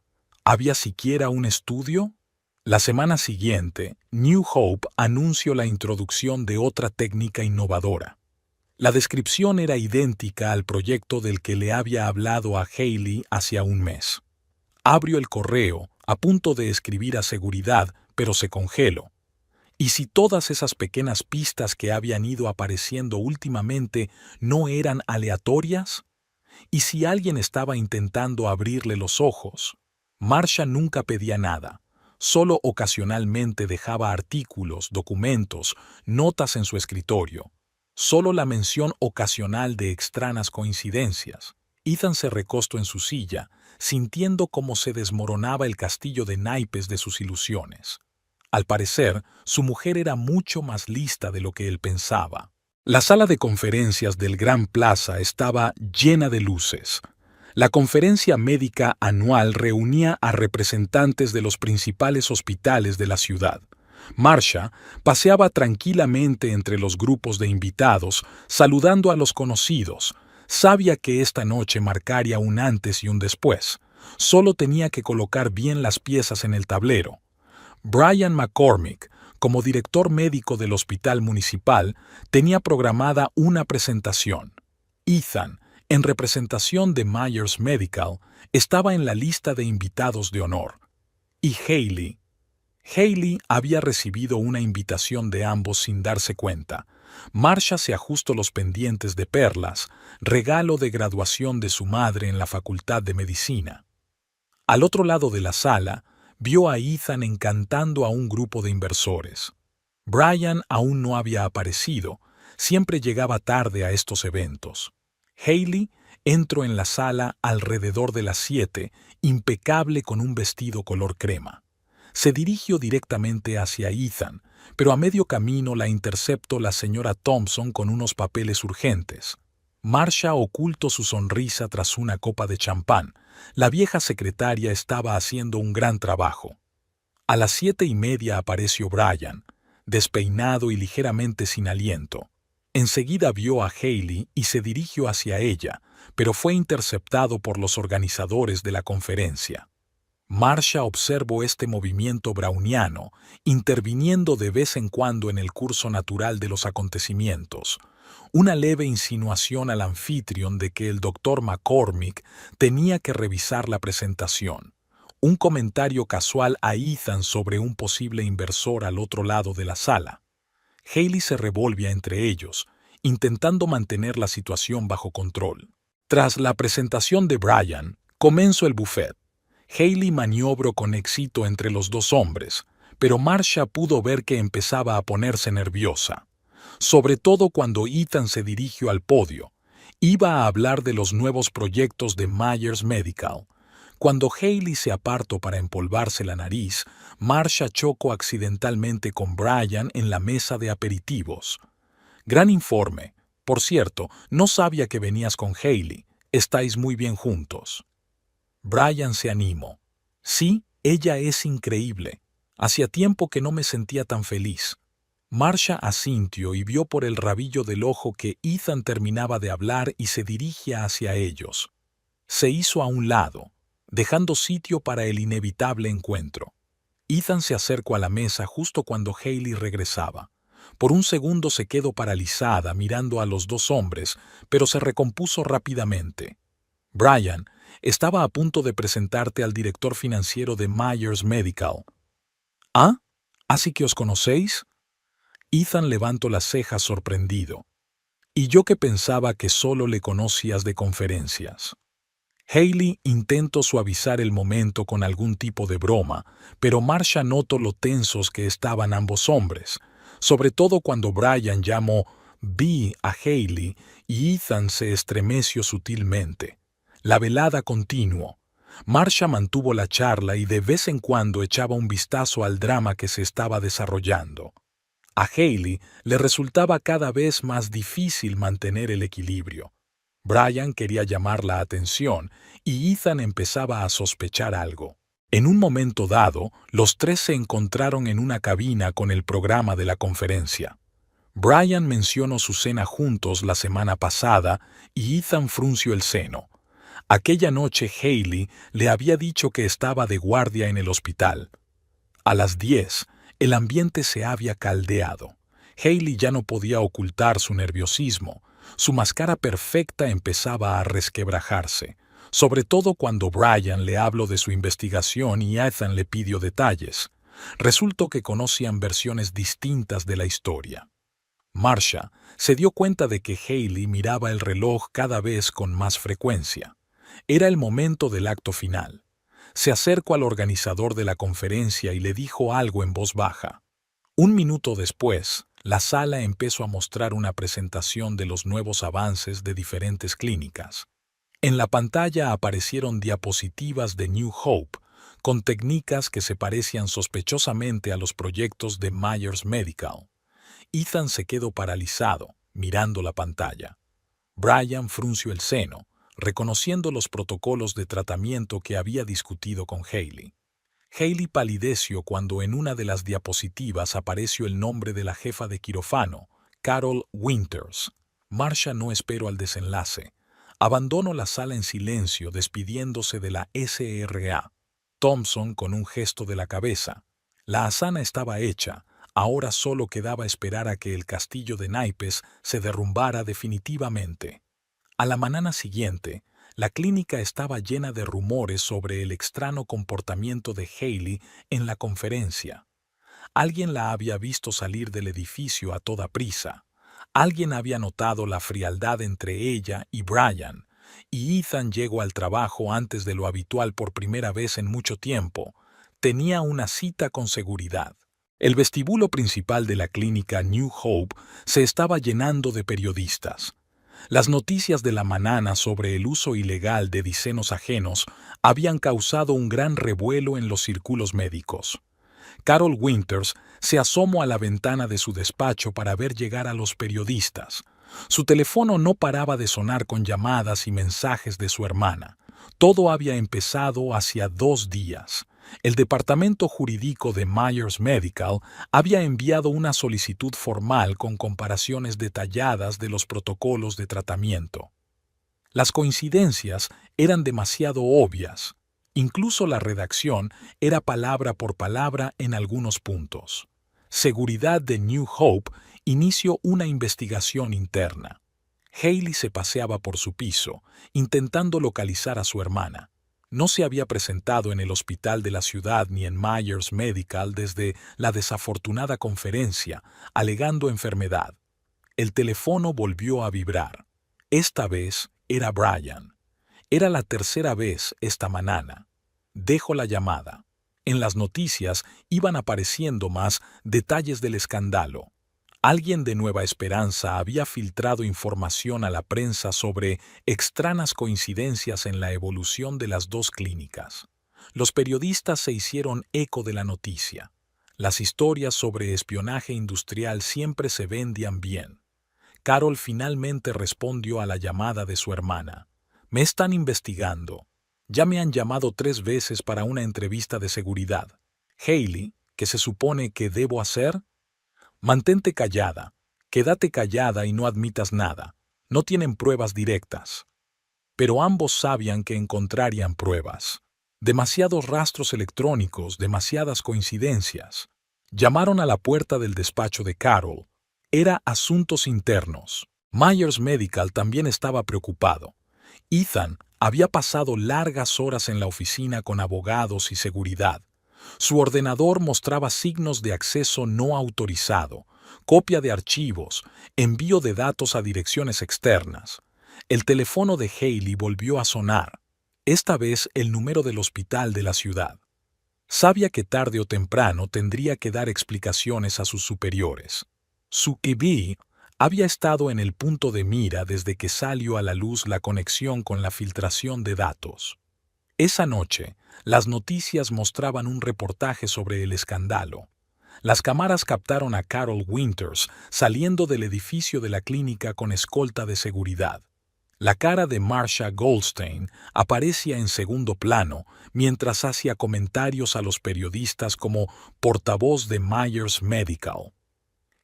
Speaker 1: ¿había siquiera un estudio? La semana siguiente, New Hope anunció la introducción de otra técnica innovadora. La descripción era idéntica al proyecto del que le había hablado a Haley hacía un mes. Abrió el correo, a punto de escribir a seguridad, pero se congeló. ¿Y si todas esas pequeñas pistas que habían ido apareciendo últimamente no eran aleatorias? ¿Y si alguien estaba intentando abrirle los ojos? Marsha nunca pedía nada. Solo ocasionalmente dejaba artículos, documentos, notas en su escritorio. Solo la mención ocasional de extrañas coincidencias. Ethan se recostó en su silla, sintiendo cómo se desmoronaba el castillo de naipes de sus ilusiones. Al parecer, su mujer era mucho más lista de lo que él pensaba. La sala de conferencias del Gran Plaza estaba llena de luces. La conferencia médica anual reunía a representantes de los principales hospitales de la ciudad. Marsha paseaba tranquilamente entre los grupos de invitados, saludando a los conocidos. Sabía que esta noche marcaría un antes y un después. Solo tenía que colocar bien las piezas en el tablero. Brian McCormick, como director médico del hospital municipal, tenía programada una presentación. Ethan, en representación de Myers Medical, estaba en la lista de invitados de honor. Y Haley había recibido una invitación de ambos sin darse cuenta. Marsha se ajustó los pendientes de perlas, regalo de graduación de su madre en la Facultad de Medicina. Al otro lado de la sala, vio a Ethan encantando a un grupo de inversores. Brian aún no había aparecido, siempre llegaba tarde a estos eventos. Haley entró en la sala alrededor de las 7, impecable con un vestido color crema. Se dirigió directamente hacia Ethan, pero a medio camino la interceptó la señora Thompson con unos papeles urgentes. Marsha ocultó su sonrisa tras una copa de champán. La vieja secretaria estaba haciendo un gran trabajo. A las 7:30 apareció Brian, despeinado y ligeramente sin aliento. Enseguida vio a Haley y se dirigió hacia ella, pero fue interceptado por los organizadores de la conferencia. Marsha observó este movimiento browniano, interviniendo de vez en cuando en el curso natural de los acontecimientos. Una leve insinuación al anfitrión de que el doctor McCormick tenía que revisar la presentación. Un comentario casual a Ethan sobre un posible inversor al otro lado de la sala. Haley se revolvía entre ellos, intentando mantener la situación bajo control. Tras la presentación de Brian, comenzó el buffet. Haley maniobró con éxito entre los dos hombres, pero Marsha pudo ver que empezaba a ponerse nerviosa. Sobre todo cuando Ethan se dirigió al podio. Iba a hablar de los nuevos proyectos de Myers Medical. Cuando Hailey se apartó para empolvarse la nariz, Marsha chocó accidentalmente con Brian en la mesa de aperitivos. Gran informe. Por cierto, no sabía que venías con Hailey. Estáis muy bien juntos. Brian se animó. Sí, ella es increíble. Hacía tiempo que no me sentía tan feliz. Marsha asintió y vio por el rabillo del ojo que Ethan terminaba de hablar y se dirigía hacia ellos. Se hizo a un lado, dejando sitio para el inevitable encuentro. Ethan se acercó a la mesa justo cuando Hailey regresaba. Por un segundo se quedó paralizada mirando a los dos hombres, pero se recompuso rápidamente. Brian, estaba a punto de presentarte al director financiero de Myers Medical. ¿Ah? ¿Así que os conocéis? Ethan levantó las cejas sorprendido. Y yo que pensaba que solo le conocías de conferencias. Hailey intentó suavizar el momento con algún tipo de broma, pero Marsha notó lo tensos que estaban ambos hombres, sobre todo cuando Brian llamó B a Hailey y Ethan se estremeció sutilmente. La velada continuó. Marsha mantuvo la charla y de vez en cuando echaba un vistazo al drama que se estaba desarrollando. A Hailey le resultaba cada vez más difícil mantener el equilibrio. Brian quería llamar la atención y Ethan empezaba a sospechar algo. En un momento dado, los tres se encontraron en una cabina con el programa de la conferencia. Brian mencionó su cena juntos la semana pasada y Ethan frunció el ceno. Aquella noche Hailey le había dicho que estaba de guardia en el hospital. A las 10, el ambiente se había caldeado. Hailey ya no podía ocultar su nerviosismo. Su máscara perfecta empezaba a resquebrajarse, sobre todo cuando Brian le habló de su investigación y Ethan le pidió detalles. Resultó que conocían versiones distintas de la historia. Marsha se dio cuenta de que Hailey miraba el reloj cada vez con más frecuencia. Era el momento del acto final. Se acercó al organizador de la conferencia y le dijo algo en voz baja. Un minuto después, la sala empezó a mostrar una presentación de los nuevos avances de diferentes clínicas. En la pantalla aparecieron diapositivas de New Hope, con técnicas que se parecían sospechosamente a los proyectos de Myers Medical. Ethan se quedó paralizado, mirando la pantalla. Brian frunció el ceño, reconociendo los protocolos de tratamiento que había discutido con Hailey. Hailey palideció cuando en una de las diapositivas apareció el nombre de la jefa de quirófano, Carol Winters. Marsha no esperó al desenlace. Abandonó la sala en silencio, despidiéndose de la SRA. Thompson con un gesto de la cabeza. La asana estaba hecha. Ahora solo quedaba esperar a que el castillo de naipes se derrumbara definitivamente. A la mañana siguiente, la clínica estaba llena de rumores sobre el extraño comportamiento de Hailey en la conferencia. Alguien la había visto salir del edificio a toda prisa. Alguien había notado la frialdad entre ella y Brian, y Ethan llegó al trabajo antes de lo habitual por primera vez en mucho tiempo. Tenía una cita con seguridad. El vestíbulo principal de la clínica New Hope se estaba llenando de periodistas. Las noticias de la mañana sobre el uso ilegal de disenos ajenos habían causado un gran revuelo en los círculos médicos. Carol Winters se asomó a la ventana de su despacho para ver llegar a los periodistas. Su teléfono no paraba de sonar con llamadas y mensajes de su hermana. Todo había empezado hacía 2 días. El departamento jurídico de Myers Medical había enviado una solicitud formal con comparaciones detalladas de los protocolos de tratamiento. Las coincidencias eran demasiado obvias. Incluso la redacción era palabra por palabra en algunos puntos. Seguridad de New Hope inició una investigación interna. Hailey se paseaba por su piso, intentando localizar a su hermana. No se había presentado en el hospital de la ciudad ni en Myers Medical desde la desafortunada conferencia, alegando enfermedad. El teléfono volvió a vibrar. Esta vez era Brian. Era la tercera vez esta mañana. Dejó la llamada. En las noticias iban apareciendo más detalles del escándalo. Alguien de Nueva Esperanza había filtrado información a la prensa sobre extrañas coincidencias en la evolución de las dos clínicas. Los periodistas se hicieron eco de la noticia. Las historias sobre espionaje industrial siempre se vendían bien. Carol finalmente respondió a la llamada de su hermana. Me están investigando. Ya me han llamado 3 veces para una entrevista de seguridad. Hayley, ¿qué se supone que debo hacer? Mantente callada. Quédate callada y no admitas nada. No tienen pruebas directas. Pero ambos sabían que encontrarían pruebas. Demasiados rastros electrónicos, demasiadas coincidencias. Llamaron a la puerta del despacho de Carol. Era asuntos internos. Myers Medical también estaba preocupado. Ethan había pasado largas horas en la oficina con abogados y seguridad. Su ordenador mostraba signos de acceso no autorizado, copia de archivos, envío de datos a direcciones externas. El teléfono de Hayley volvió a sonar, esta vez el número del hospital de la ciudad. Sabía que tarde o temprano tendría que dar explicaciones a sus superiores. Su EB había estado en el punto de mira desde que salió a la luz la conexión con la filtración de datos. Esa noche, las noticias mostraban un reportaje sobre el escándalo. Las cámaras captaron a Carol Winters saliendo del edificio de la clínica con escolta de seguridad. La cara de Marsha Goldstein aparecía en segundo plano mientras hacía comentarios a los periodistas como portavoz de Myers Medical.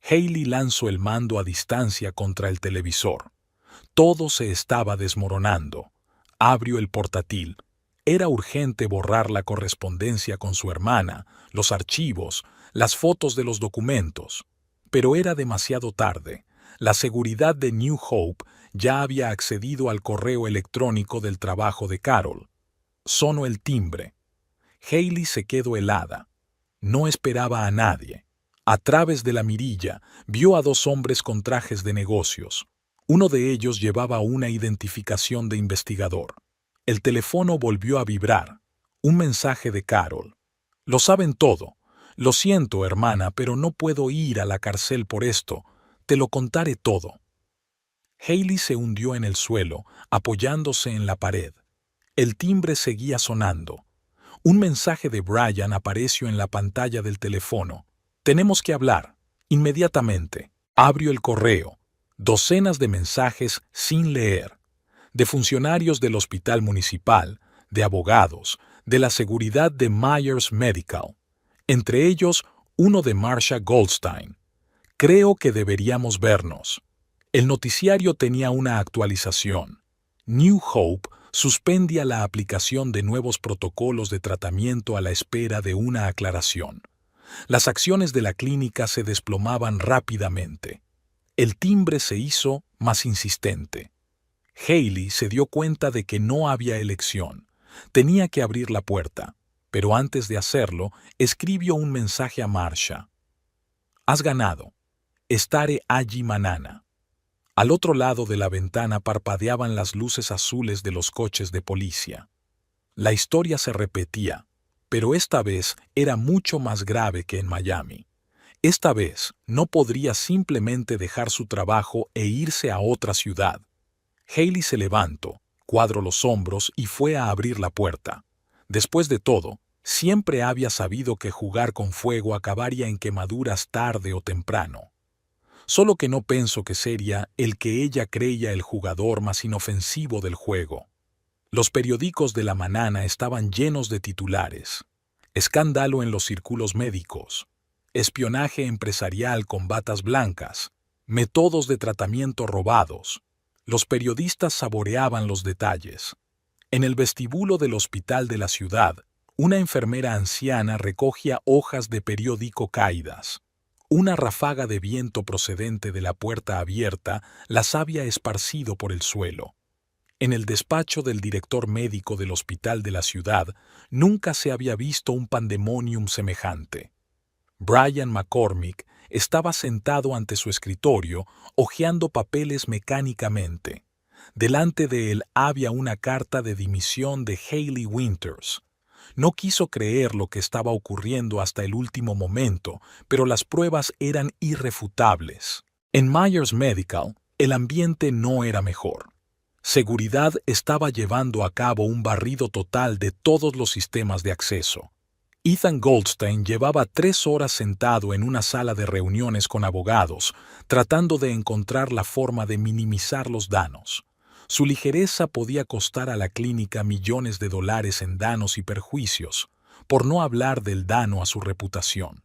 Speaker 1: Hayley lanzó el mando a distancia contra el televisor. Todo se estaba desmoronando. Abrió el portátil. Era urgente borrar la correspondencia con su hermana, los archivos, las fotos de los documentos. Pero era demasiado tarde. La seguridad de New Hope ya había accedido al correo electrónico del trabajo de Carol. Sonó el timbre. Hayley se quedó helada. No esperaba a nadie. A través de la mirilla, vio a 2 hombres con trajes de negocios. Uno de ellos llevaba una identificación de investigador. El teléfono volvió a vibrar. Un mensaje de Carol. Lo saben todo. Lo siento, hermana, pero no puedo ir a la cárcel por esto. Te lo contaré todo. Hayley se hundió en el suelo, apoyándose en la pared. El timbre seguía sonando. Un mensaje de Brian apareció en la pantalla del teléfono. Tenemos que hablar. Inmediatamente. Abrió el correo. Docenas de mensajes sin leer. De funcionarios del hospital municipal, de abogados, de la seguridad de Myers Medical. Entre ellos, uno de Marsha Goldstein. Creo que deberíamos vernos. El noticiario tenía una actualización. New Hope suspendía la aplicación de nuevos protocolos de tratamiento a la espera de una aclaración. Las acciones de la clínica se desplomaban rápidamente. El timbre se hizo más insistente. Hayley se dio cuenta de que no había elección. Tenía que abrir la puerta, pero antes de hacerlo, escribió un mensaje a Marsha. Has ganado. Estaré allí mañana. Al otro lado de la ventana parpadeaban las luces azules de los coches de policía. La historia se repetía, pero esta vez era mucho más grave que en Miami. Esta vez no podría simplemente dejar su trabajo e irse a otra ciudad. Hayley se levantó, cuadró los hombros y fue a abrir la puerta. Después de todo, siempre había sabido que jugar con fuego acabaría en quemaduras tarde o temprano. Solo que no pensó que sería el que ella creía el jugador más inofensivo del juego. Los periódicos de la mañana estaban llenos de titulares. Escándalo en los círculos médicos. Espionaje empresarial con batas blancas. Métodos de tratamiento robados. Los periodistas saboreaban los detalles. En el vestíbulo del hospital de la ciudad, una enfermera anciana recogía hojas de periódico caídas. Una ráfaga de viento procedente de la puerta abierta las había esparcido por el suelo. En el despacho del director médico del hospital de la ciudad nunca se había visto un pandemonium semejante. Brian McCormick estaba sentado ante su escritorio, hojeando papeles mecánicamente. Delante de él había una carta de dimisión de Hayley Winters. No quiso creer lo que estaba ocurriendo hasta el último momento, pero las pruebas eran irrefutables. En Myers Medical, el ambiente no era mejor. Seguridad estaba llevando a cabo un barrido total de todos los sistemas de acceso. Ethan Goldstein llevaba 3 horas sentado en una sala de reuniones con abogados, tratando de encontrar la forma de minimizar los daños. Su ligereza podía costar a la clínica millones de dólares en daños y perjuicios, por no hablar del daño a su reputación.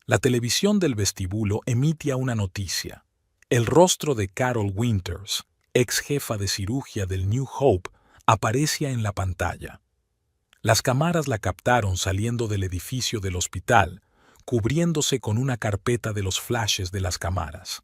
Speaker 1: La televisión del vestíbulo emitía una noticia. El rostro de Carol Winters, ex jefa de cirugía del New Hope, aparecía en la pantalla. Las cámaras la captaron saliendo del edificio del hospital, cubriéndose con una carpeta de los flashes de las cámaras.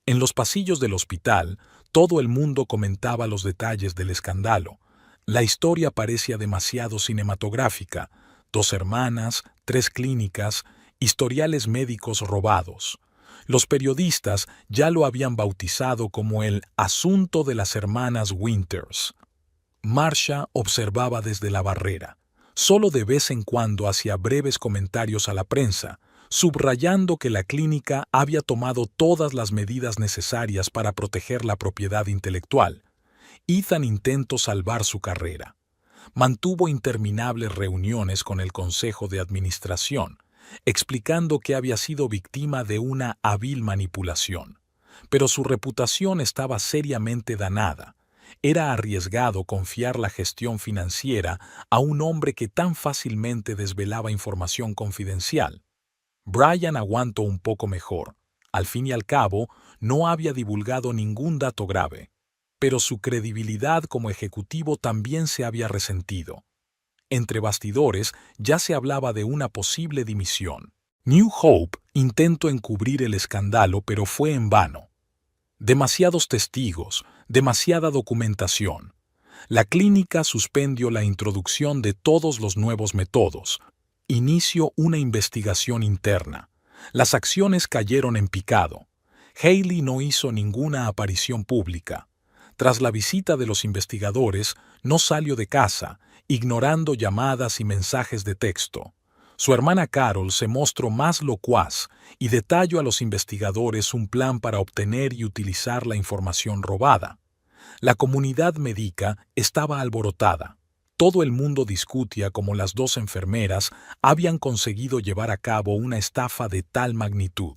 Speaker 1: En los pasillos del hospital, todo el mundo comentaba los detalles del escándalo. La historia parecía demasiado cinematográfica: 2 hermanas, 3 clínicas, historiales médicos robados. Los periodistas ya lo habían bautizado como el asunto de las hermanas Winters. Marcia observaba desde la barrera. Solo de vez en cuando hacía breves comentarios a la prensa, subrayando que la clínica había tomado todas las medidas necesarias para proteger la propiedad intelectual. Ethan intentó salvar su carrera. Mantuvo interminables reuniones con el consejo de administración, explicando que había sido víctima de una hábil manipulación. Pero su reputación estaba seriamente dañada. Era arriesgado confiar la gestión financiera a un hombre que tan fácilmente desvelaba información confidencial. Brian aguantó un poco mejor. Al fin y al cabo, no había divulgado ningún dato grave, pero su credibilidad como ejecutivo también se había resentido. Entre bastidores ya se hablaba de una posible dimisión. New Hope intentó encubrir el escándalo, pero fue en vano. Demasiados testigos, demasiada documentación. La clínica suspendió la introducción de todos los nuevos métodos. Inició una investigación interna. Las acciones cayeron en picado. Haley no hizo ninguna aparición pública. Tras la visita de los investigadores, no salió de casa, ignorando llamadas y mensajes de texto. Su hermana Carol se mostró más locuaz y detalló a los investigadores un plan para obtener y utilizar la información robada. La comunidad médica estaba alborotada. Todo el mundo discutía cómo las 2 enfermeras habían conseguido llevar a cabo una estafa de tal magnitud.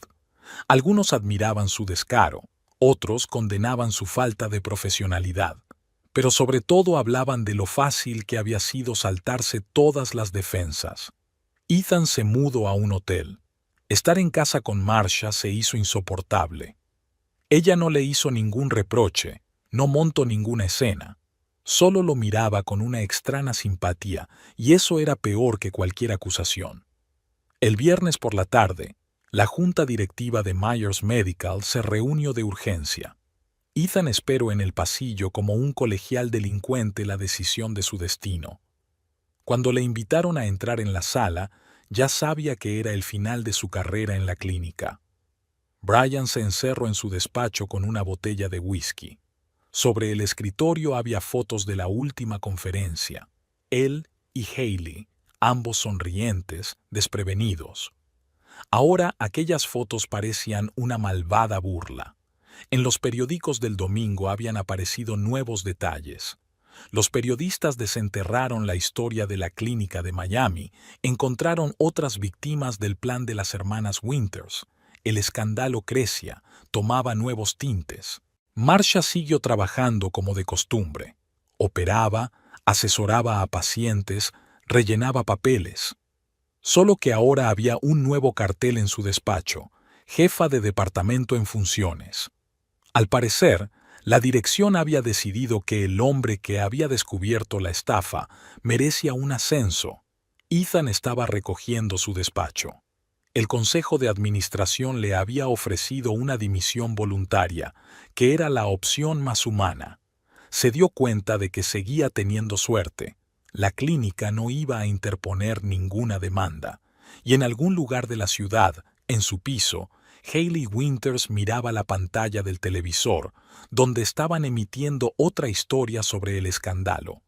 Speaker 1: Algunos admiraban su descaro, otros condenaban su falta de profesionalidad, pero sobre todo hablaban de lo fácil que había sido saltarse todas las defensas. Ethan se mudó a un hotel. Estar en casa con Marcia se hizo insoportable. Ella no le hizo ningún reproche, no montó ninguna escena. Solo lo miraba con una extraña simpatía, y eso era peor que cualquier acusación. El viernes por la tarde, la junta directiva de Myers Medical se reunió de urgencia. Ethan esperó en el pasillo como un colegial delincuente la decisión de su destino. Cuando le invitaron a entrar en la sala, ya sabía que era el final de su carrera en la clínica. Brian se encerró en su despacho con una botella de whisky. Sobre el escritorio había fotos de la última conferencia. Él y Haley, ambos sonrientes, desprevenidos. Ahora aquellas fotos parecían una malvada burla. En los periódicos del domingo habían aparecido nuevos detalles. Los periodistas desenterraron la historia de la clínica de Miami, encontraron otras víctimas del plan de las hermanas Winters. El escándalo crecía, tomaba nuevos tintes. Marcia siguió trabajando como de costumbre. Operaba, asesoraba a pacientes, rellenaba papeles. Solo que ahora había un nuevo cartel en su despacho: jefa de departamento en funciones. Al parecer, la dirección había decidido que el hombre que había descubierto la estafa merecía un ascenso. Ethan estaba recogiendo su despacho. El consejo de administración le había ofrecido una dimisión voluntaria, que era la opción más humana. Se dio cuenta de que seguía teniendo suerte. La clínica no iba a interponer ninguna demanda, y en algún lugar de la ciudad, en su piso, Haley Winters miraba la pantalla del televisor, donde estaban emitiendo otra historia sobre el escándalo.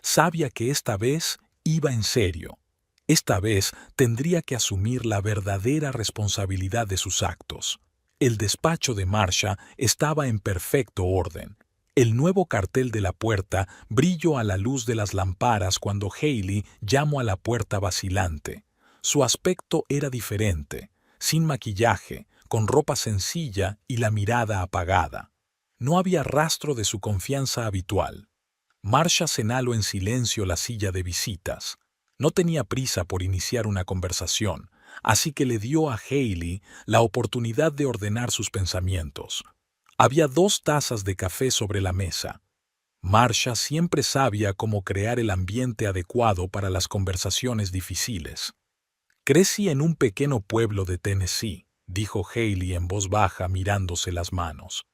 Speaker 1: Sabía que esta vez Iba en serio. Esta vez tendría que asumir la verdadera responsabilidad de sus actos. El despacho de Marcia estaba en perfecto orden. El nuevo cartel de la puerta brilló a la luz de las lámparas cuando Hailey llamó a la puerta vacilante. Su aspecto era diferente, sin maquillaje, con ropa sencilla y la mirada apagada. No había rastro de su confianza habitual. Marcia señaló en silencio la silla de visitas. No tenía prisa por iniciar una conversación, así que le dio a Hailey la oportunidad de ordenar sus pensamientos. Había 2 tazas de café sobre la mesa. Marcia siempre sabía cómo crear el ambiente adecuado para las conversaciones difíciles. «Crecí en un pequeño pueblo de Tennessee», dijo Hailey en voz baja mirándose las manos.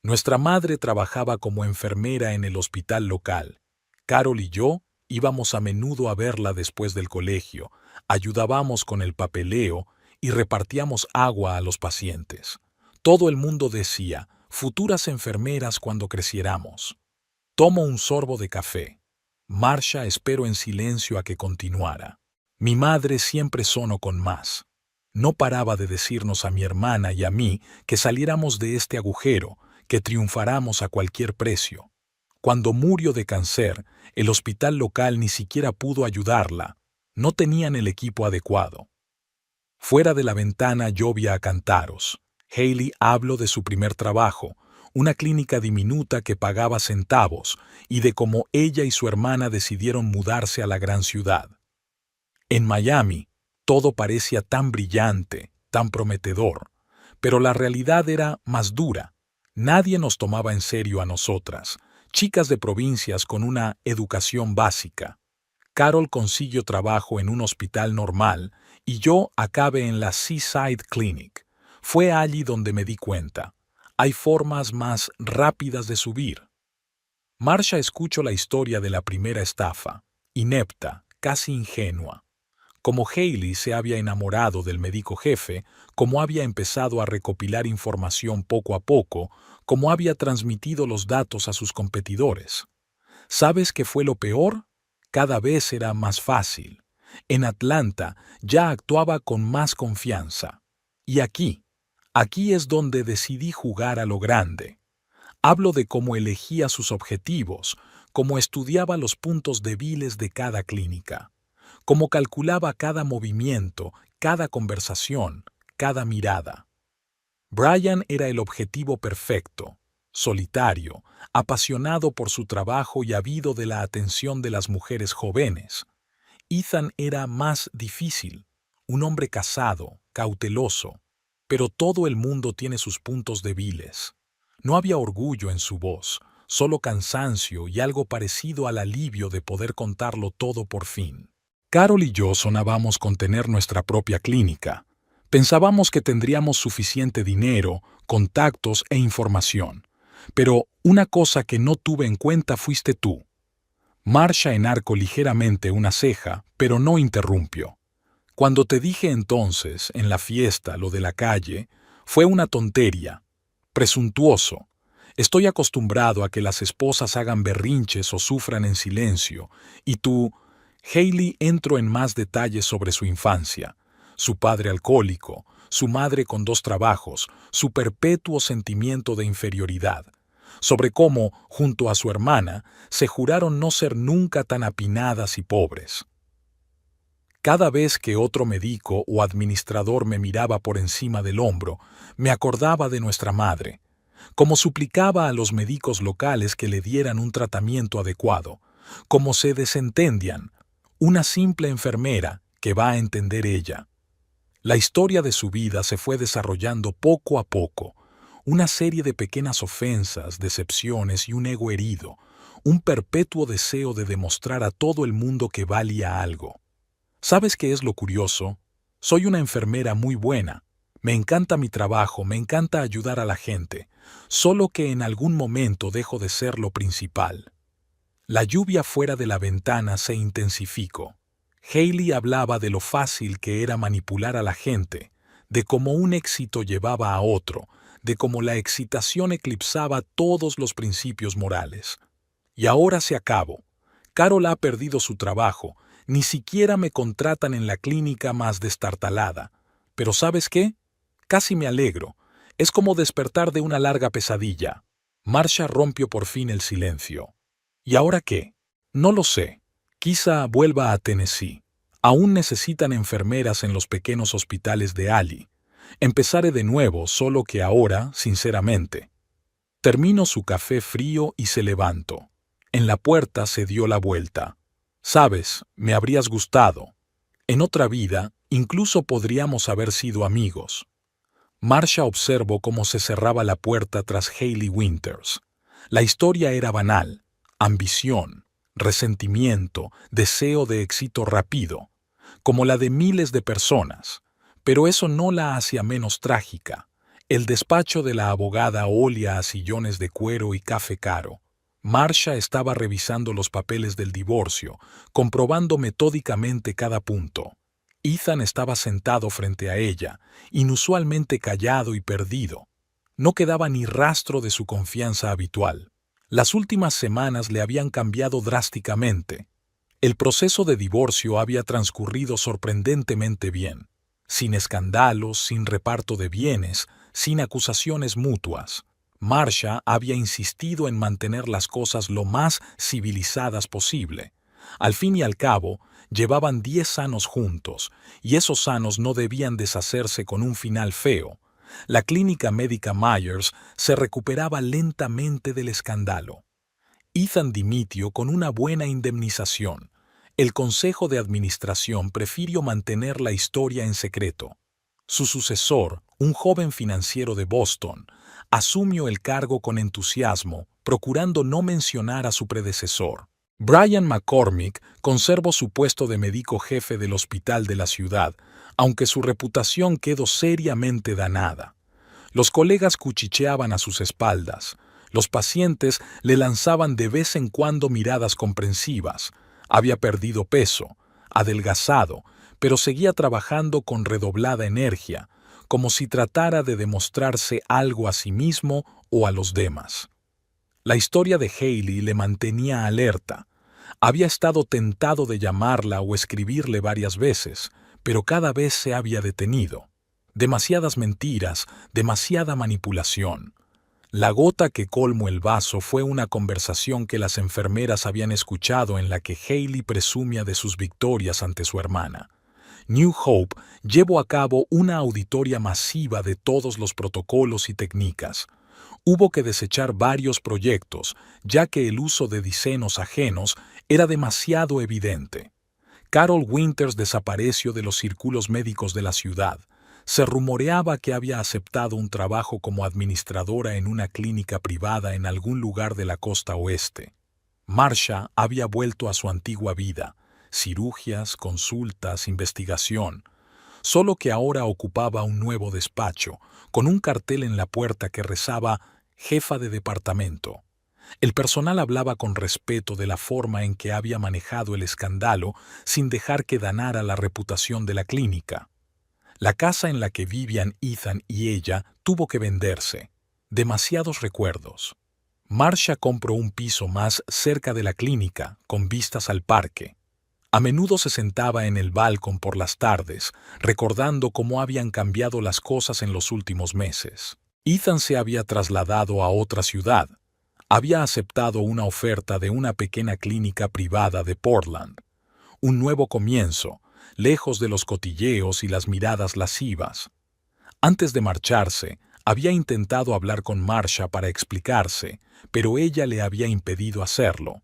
Speaker 1: «Nuestra madre trabajaba como enfermera en el hospital local. Carol y yo íbamos a menudo a verla después del colegio, ayudábamos con el papeleo y repartíamos agua a los pacientes. Todo el mundo decía, futuras enfermeras cuando creciéramos». Tomo un sorbo de café. Marcia esperó en silencio a que continuara. «Mi madre siempre sonó con más. No paraba de decirnos a mi hermana y a mí que saliéramos de este agujero, que triunfáramos a cualquier precio. Cuando murió de cáncer, el hospital local ni siquiera pudo ayudarla. No tenían el equipo adecuado». Fuera de la ventana llovía a cantaros. Hailey habló de su primer trabajo, una clínica diminuta que pagaba centavos, y de cómo ella y su hermana decidieron mudarse a la gran ciudad. En Miami, todo parecía tan brillante, tan prometedor, pero la realidad era más dura. Nadie nos tomaba en serio a nosotras, chicas de provincias con una educación básica. Carol consiguió trabajo en un hospital normal y yo acabé en la Seaside Clinic. Fue allí donde me di cuenta. Hay formas más rápidas de subir. Marcia escuchó la historia de la primera estafa, inepta, casi ingenua. Como Hailey se había enamorado del médico jefe, como había empezado a recopilar información poco a poco, como había transmitido los datos a sus competidores. ¿Sabes qué fue lo peor? Cada vez era más fácil. En Atlanta ya actuaba con más confianza. Y aquí es donde decidí jugar a lo grande. Hablo de cómo elegía sus objetivos, cómo estudiaba los puntos débiles de cada clínica, cómo calculaba cada movimiento, cada conversación, cada mirada. Brian era el objetivo perfecto, solitario, apasionado por su trabajo y ávido de la atención de las mujeres jóvenes. Ethan era más difícil, un hombre casado, cauteloso, pero todo el mundo tiene sus puntos débiles. No había orgullo en su voz, solo cansancio y algo parecido al alivio de poder contarlo todo por fin. Carol y yo soñábamos con tener nuestra propia clínica. Pensábamos que tendríamos suficiente dinero, contactos e información. Pero una cosa que no tuve en cuenta fuiste tú. Marcia enarcó ligeramente una ceja, pero no interrumpió. Cuando te dije entonces, en la fiesta, lo de la calle, fue una tontería. Presuntuoso. Estoy acostumbrado a que las esposas hagan berrinches o sufran en silencio, y tú... Hailey entró en más detalles sobre su infancia, su padre alcohólico, su madre con 2 trabajos, su perpetuo sentimiento de inferioridad, sobre cómo, junto a su hermana, se juraron no ser nunca tan apinadas y pobres. Cada vez que otro médico o administrador me miraba por encima del hombro, me acordaba de nuestra madre, como suplicaba a los médicos locales que le dieran un tratamiento adecuado, como se desentendían, una simple enfermera que va a entender ella. La historia de su vida se fue desarrollando poco a poco, una serie de pequeñas ofensas, decepciones y un ego herido, un perpetuo deseo de demostrar a todo el mundo que valía algo. ¿Sabes qué es lo curioso? Soy una enfermera muy buena. Me encanta mi trabajo, me encanta ayudar a la gente, solo que en algún momento dejo de ser lo principal. La lluvia fuera de la ventana se intensificó. Hailey hablaba de lo fácil que era manipular a la gente, de cómo un éxito llevaba a otro, de cómo la excitación eclipsaba todos los principios morales. Y ahora se acabó. Carol ha perdido su trabajo, Ni siquiera me contratan en la clínica más destartalada. Pero ¿sabes qué? Casi me alegro. Es como despertar de una larga pesadilla. Marsha rompió por fin el silencio. ¿Y ahora qué? No lo sé. Quizá vuelva a Tennessee. Aún necesitan enfermeras en los pequeños hospitales de Alley. Empezaré de nuevo, solo que ahora, sinceramente. Termino su café frío y se levantó. En la puerta se dio la vuelta. Sabes, me habrías gustado. En otra vida, incluso podríamos haber sido amigos. Marsha observó cómo se cerraba la puerta tras Hailey Winters. La historia era banal. Ambición, resentimiento, deseo de éxito rápido, como la de miles de personas. Pero eso no la hacía menos trágica. El despacho de la abogada olía a sillones de cuero y café caro. Marsha estaba revisando los papeles del divorcio, comprobando metódicamente cada punto. Ethan estaba sentado frente a ella, inusualmente callado y perdido. No quedaba ni rastro de su confianza habitual. Las últimas semanas le habían cambiado drásticamente. El proceso de divorcio había transcurrido sorprendentemente bien, sin escándalos, sin reparto de bienes, sin acusaciones mutuas. Marsha había insistido en mantener las cosas lo más civilizadas posible. Al fin y al cabo, llevaban 10 años juntos, y esos años no debían deshacerse con un final feo. La clínica médica Myers se recuperaba lentamente del escándalo. Ethan dimitió con una buena indemnización. El consejo de administración prefirió mantener la historia en secreto. Su sucesor, un joven financiero de Boston, asumió el cargo con entusiasmo, procurando no mencionar a su predecesor. Brian McCormick conservó su puesto de médico jefe del hospital de la ciudad, aunque su reputación quedó seriamente danada. Los colegas cuchicheaban a sus espaldas. Los pacientes le lanzaban de vez en cuando miradas comprensivas. Había perdido peso, adelgazado, pero seguía trabajando con redoblada energía, como si tratara de demostrarse algo a sí mismo o a los demás. La historia de Hailey le mantenía alerta. Había estado tentado de llamarla o escribirle varias veces, pero cada vez se había detenido. Demasiadas mentiras, demasiada manipulación. La gota que colmó el vaso fue una conversación que las enfermeras habían escuchado en la que Hailey presumía de sus victorias ante su hermana. New Hope llevó a cabo una auditoría masiva de todos los protocolos y técnicas. Hubo que desechar varios proyectos, ya que el uso de diseños ajenos era demasiado evidente. Carol Winters desapareció de los círculos médicos de la ciudad. Se rumoreaba que había aceptado un trabajo como administradora en una clínica privada en algún lugar de la costa oeste. Marsha había vuelto a su antigua vida, cirugías, consultas, investigación, solo que ahora ocupaba un nuevo despacho, con un cartel en la puerta que rezaba «Jefa de departamento». El personal hablaba con respeto de la forma en que había manejado el escándalo sin dejar que danara la reputación de la clínica. La casa en la que vivían Ethan y ella tuvo que venderse. Demasiados recuerdos. Marsha compró un piso más cerca de la clínica, con vistas al parque. A menudo se sentaba en el balcón por las tardes, recordando cómo habían cambiado las cosas en los últimos meses. Ethan se había trasladado a otra ciudad. Había aceptado una oferta de una pequeña clínica privada de Portland. Un nuevo comienzo, lejos de los cotilleos y las miradas lascivas. Antes de marcharse, había intentado hablar con Marsha para explicarse, pero ella le había impedido hacerlo.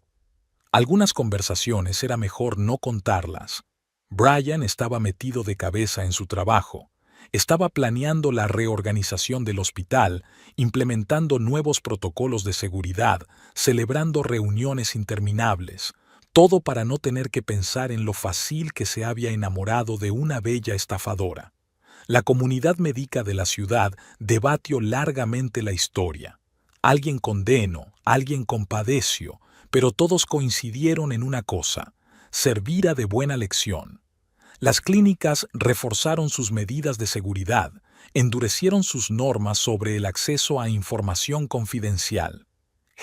Speaker 1: Algunas conversaciones era mejor no contarlas. Brian estaba metido de cabeza en su trabajo. Estaba planeando la reorganización del hospital, implementando nuevos protocolos de seguridad, celebrando reuniones interminables, todo para no tener que pensar en lo fácil que se había enamorado de una bella estafadora. La comunidad médica de la ciudad debatió largamente la historia. Alguien condenó, alguien compadeció, pero todos coincidieron en una cosa: servirá de buena lección. Las clínicas reforzaron sus medidas de seguridad, endurecieron sus normas sobre el acceso a información confidencial.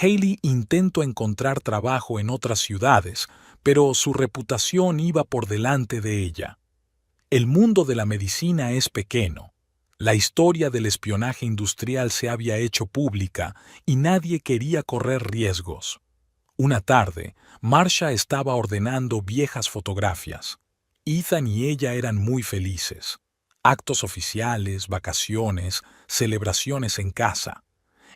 Speaker 1: Hailey intentó encontrar trabajo en otras ciudades, pero su reputación iba por delante de ella. El mundo de la medicina es pequeño. La historia del espionaje industrial se había hecho pública y nadie quería correr riesgos. Una tarde, Marcia estaba ordenando viejas fotografías. Ethan y ella eran muy felices. Actos oficiales, vacaciones, celebraciones en casa.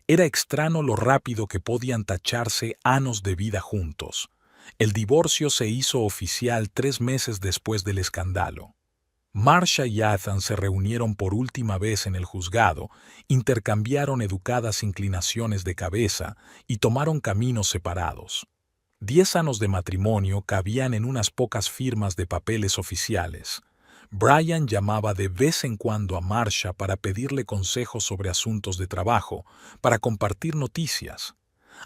Speaker 1: Era extraño lo rápido que podían tacharse años de vida juntos. El divorcio se hizo oficial 3 meses después del escándalo. Marcia y Ethan se reunieron por última vez en el juzgado, intercambiaron educadas inclinaciones de cabeza y tomaron caminos separados. 10 años de matrimonio cabían en unas pocas firmas de papeles oficiales. Brian llamaba de vez en cuando a Marcia para pedirle consejos sobre asuntos de trabajo, para compartir noticias.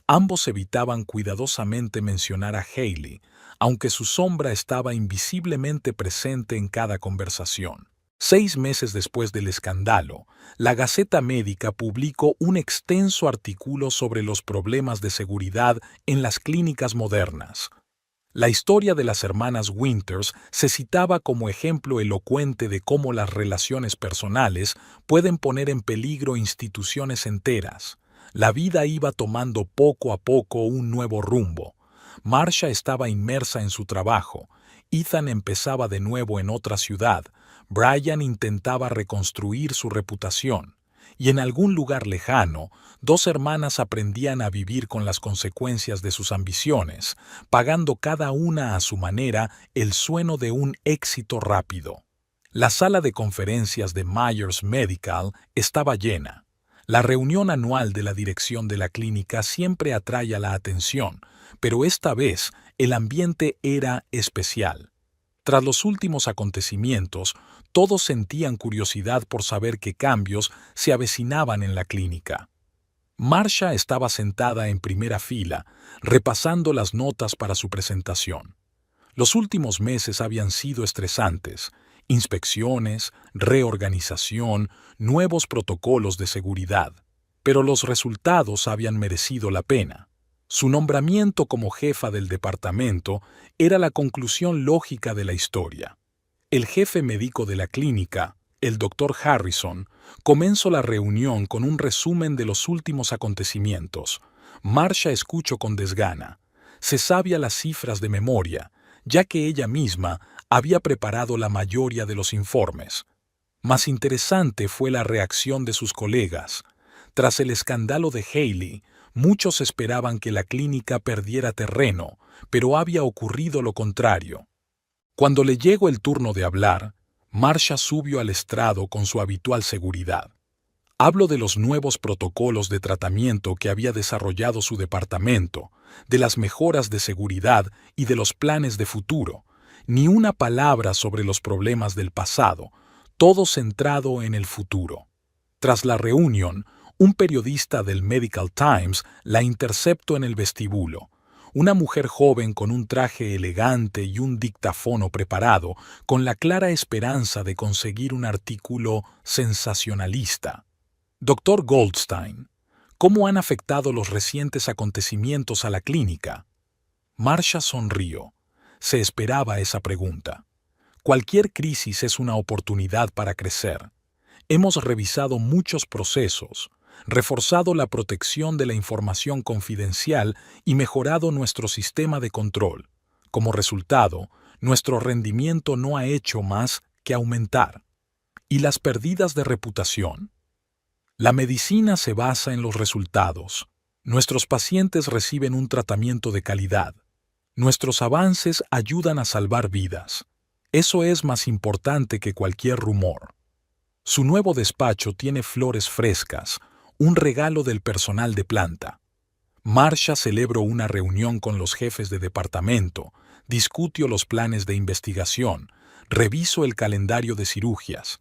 Speaker 1: Ambos evitaban cuidadosamente mencionar a Hailey, aunque su sombra estaba invisiblemente presente en cada conversación. 6 meses después del escándalo, la Gaceta Médica publicó un extenso artículo sobre los problemas de seguridad en las clínicas modernas. La historia de las hermanas Winters se citaba como ejemplo elocuente de cómo las relaciones personales pueden poner en peligro instituciones enteras. La vida iba tomando poco a poco un nuevo rumbo. Marcia estaba inmersa en su trabajo. Ethan empezaba de nuevo en otra ciudad. Brian intentaba reconstruir su reputación. Y en algún lugar lejano, 2 hermanas aprendían a vivir con las consecuencias de sus ambiciones, pagando cada una a su manera el sueño de un éxito rápido. La sala de conferencias de Myers Medical estaba llena. La reunión anual de la dirección de la clínica siempre atrae la atención, pero esta vez el ambiente era especial. Tras los últimos acontecimientos, todos sentían curiosidad por saber qué cambios se avecinaban en la clínica. Marcia estaba sentada en primera fila, repasando las notas para su presentación. Los últimos meses habían sido estresantes. Inspecciones, reorganización, nuevos protocolos de seguridad. Pero los resultados habían merecido la pena. Su nombramiento como jefa del departamento era la conclusión lógica de la historia. El jefe médico de la clínica, el Dr. Harrison, comenzó la reunión con un resumen de los últimos acontecimientos. Marcia escuchó con desgana. Se sabía las cifras de memoria, ya que ella misma había preparado la mayoría de los informes. Más interesante fue la reacción de sus colegas. Tras el escándalo de Hailey, muchos esperaban que la clínica perdiera terreno, pero había ocurrido lo contrario. Cuando le llegó el turno de hablar, Marcia subió al estrado con su habitual seguridad. Habló de los nuevos protocolos de tratamiento que había desarrollado su departamento, de las mejoras de seguridad y de los planes de futuro. Ni una palabra sobre los problemas del pasado, todo centrado en el futuro. Tras la reunión, un periodista del Medical Times la interceptó en el vestíbulo. Una mujer joven con un traje elegante y un dictafono preparado, con la clara esperanza de conseguir un artículo sensacionalista. Dr. Goldstein, ¿cómo han afectado los recientes acontecimientos a la clínica? Marcia sonrió. Se esperaba esa pregunta. Cualquier crisis es una oportunidad para crecer. Hemos revisado muchos procesos, reforzado la protección de la información confidencial y mejorado nuestro sistema de control. Como resultado, nuestro rendimiento no ha hecho más que aumentar. ¿Y las pérdidas de reputación? La medicina se basa en los resultados. Nuestros pacientes reciben un tratamiento de calidad. Nuestros avances ayudan a salvar vidas. Eso es más importante que cualquier rumor. Su nuevo despacho tiene flores frescas, un regalo del personal de planta. Marcia celebró una reunión con los jefes de departamento, discutió los planes de investigación, revisó el calendario de cirugías.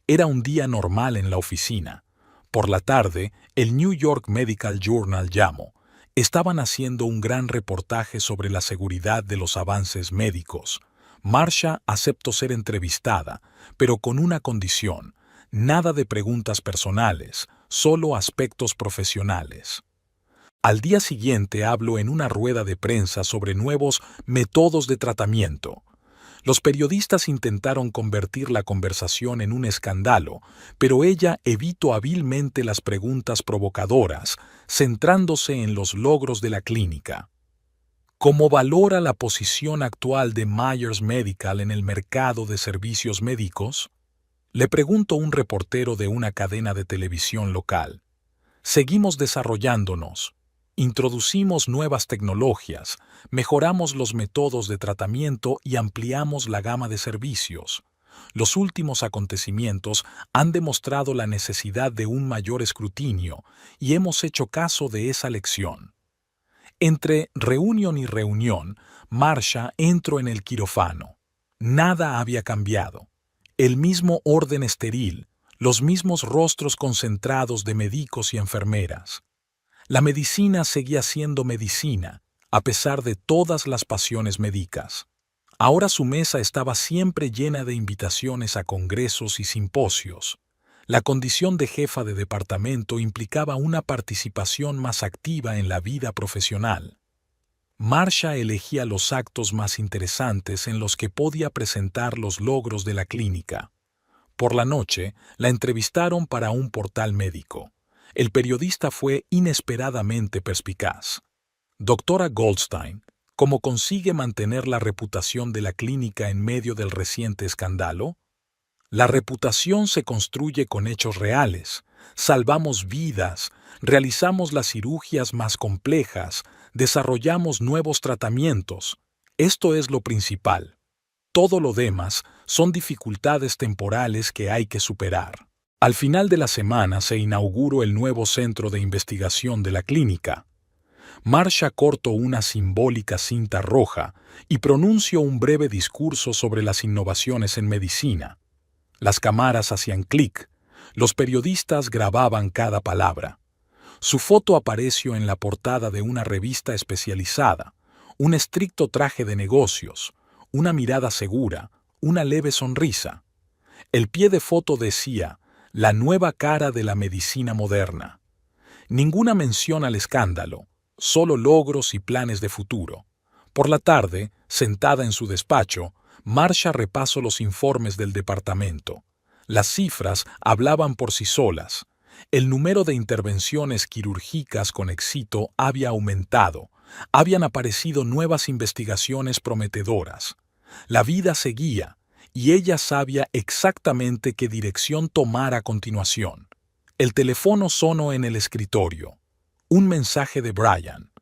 Speaker 1: Era un día normal en la oficina. Por la tarde, el New York Medical Journal llamó. Estaban haciendo un gran reportaje sobre la seguridad de los avances médicos. Marcia aceptó ser entrevistada, pero con una condición: nada de preguntas personales, solo aspectos profesionales. Al día siguiente hablo en una rueda de prensa sobre nuevos métodos de tratamiento. Los periodistas intentaron convertir la conversación en un escándalo, pero ella evitó hábilmente las preguntas provocadoras, centrándose en los logros de la clínica. ¿Cómo valora la posición actual de Myers Medical en el mercado de servicios médicos? Le preguntó un reportero de una cadena de televisión local. Seguimos desarrollándonos. Introducimos nuevas tecnologías, mejoramos los métodos de tratamiento y ampliamos la gama de servicios. Los últimos acontecimientos han demostrado la necesidad de un mayor escrutinio y hemos hecho caso de esa lección. Entre reunión y reunión, Marsha entró en el quirófano. Nada había cambiado. El mismo orden estéril, los mismos rostros concentrados de médicos y enfermeras. La medicina seguía siendo medicina, a pesar de todas las pasiones médicas. Ahora su mesa estaba siempre llena de invitaciones a congresos y simposios. La condición de jefa de departamento implicaba una participación más activa en la vida profesional. Marsha elegía los actos más interesantes en los que podía presentar los logros de la clínica. Por la noche, la entrevistaron para un portal médico. El periodista fue inesperadamente perspicaz. Doctora Goldstein, ¿cómo consigue mantener la reputación de la clínica en medio del reciente escándalo? La reputación se construye con hechos reales. Salvamos vidas, realizamos las cirugías más complejas, desarrollamos nuevos tratamientos. Esto es lo principal. Todo lo demás son dificultades temporales que hay que superar. Al final de la semana se inauguró el nuevo centro de investigación de la clínica. Marsha cortó una simbólica cinta roja y pronunció un breve discurso sobre las innovaciones en medicina. Las cámaras hacían clic, los periodistas grababan cada palabra. Su foto apareció en la portada de una revista especializada, un estricto traje de negocios, una mirada segura, una leve sonrisa. El pie de foto decía, la nueva cara de la medicina moderna. Ninguna mención al escándalo, solo logros y planes de futuro. Por la tarde, sentada en su despacho, Marsha repasó los informes del departamento. Las cifras hablaban por sí solas. El número de intervenciones quirúrgicas con éxito había aumentado. Habían aparecido nuevas investigaciones prometedoras. La vida seguía, y ella sabía exactamente qué dirección tomar a continuación. El teléfono sonó en el escritorio. Un mensaje de Brian.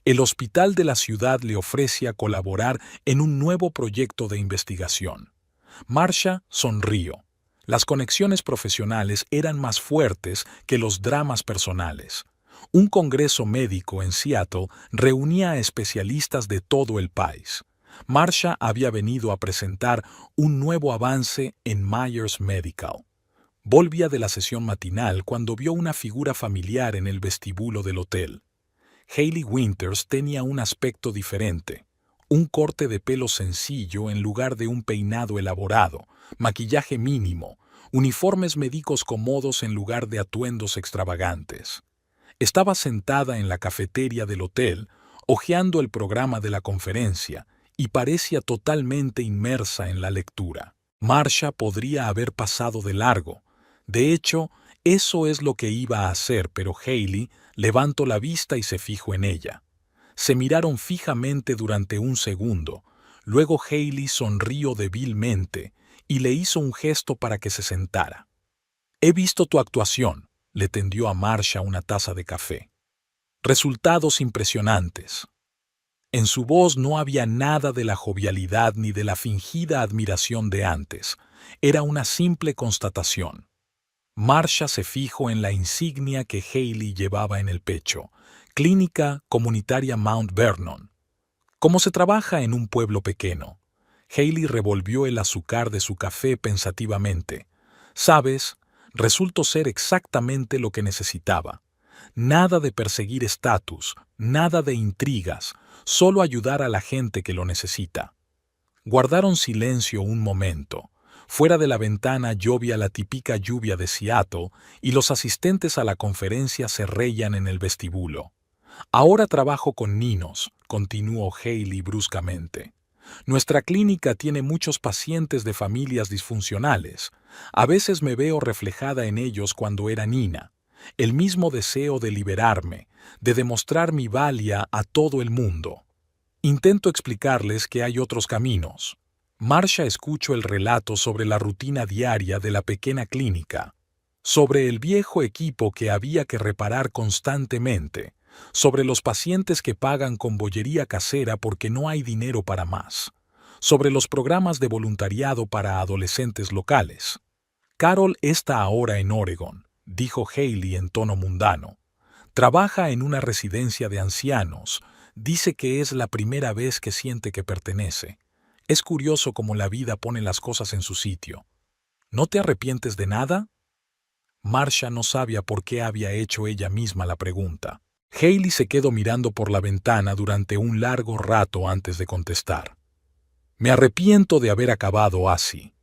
Speaker 1: El hospital de la ciudad le ofrecía colaborar en un nuevo proyecto de investigación. Marsha sonrió. Las conexiones profesionales eran más fuertes que los dramas personales. Un congreso médico en Seattle reunía a especialistas de todo el país. Marsha había venido a presentar un nuevo avance en Myers Medical. Volvía de la sesión matinal cuando vio una figura familiar en el vestíbulo del hotel. Hayley Winters tenía un aspecto diferente. Un corte de pelo sencillo en lugar de un peinado elaborado, maquillaje mínimo, uniformes médicos cómodos en lugar de atuendos extravagantes. Estaba sentada en la cafetería del hotel, hojeando el programa de la conferencia, y parecía totalmente inmersa en la lectura. Marsha podría haber pasado de largo. De hecho, eso es lo que iba a hacer, pero Hayley levantó la vista y se fijó en ella. Se miraron fijamente durante un segundo. Luego Hayley sonrió débilmente y le hizo un gesto para que se sentara. «He visto tu actuación», le tendió a Marsha una taza de café. «Resultados impresionantes». En su voz no había nada de la jovialidad ni de la fingida admiración de antes. Era una simple constatación. Marsha se fijó en la insignia que Hayley llevaba en el pecho, Clínica Comunitaria Mount Vernon. Como se trabaja en un pueblo pequeño. Hayley revolvió el azúcar de su café pensativamente. «Sabes, resultó ser exactamente lo que necesitaba. Nada de perseguir estatus, nada de intrigas, solo ayudar a la gente que lo necesita». Guardaron silencio un momento. Fuera de la ventana llovía la típica lluvia de Seattle y los asistentes a la conferencia se reían en el vestíbulo. Ahora trabajo con niños, continuó Hailey bruscamente. Nuestra clínica tiene muchos pacientes de familias disfuncionales. A veces me veo reflejada en ellos cuando era niña. El mismo deseo de liberarme, de demostrar mi valía a todo el mundo. Intento explicarles que hay otros caminos. Marsha escuchó el relato sobre la rutina diaria de la pequeña clínica, sobre el viejo equipo que había que reparar constantemente, sobre los pacientes que pagan con bollería casera porque no hay dinero para más, sobre los programas de voluntariado para adolescentes locales. Carol está ahora en Oregon, dijo Hailey en tono mundano. Trabaja en una residencia de ancianos. Dice que es la primera vez que siente que pertenece. Es curioso cómo la vida pone las cosas en su sitio. ¿No te arrepientes de nada? Marsha no sabía por qué había hecho ella misma la pregunta. Hailey se quedó mirando por la ventana durante un largo rato antes de contestar. Me arrepiento de haber acabado así.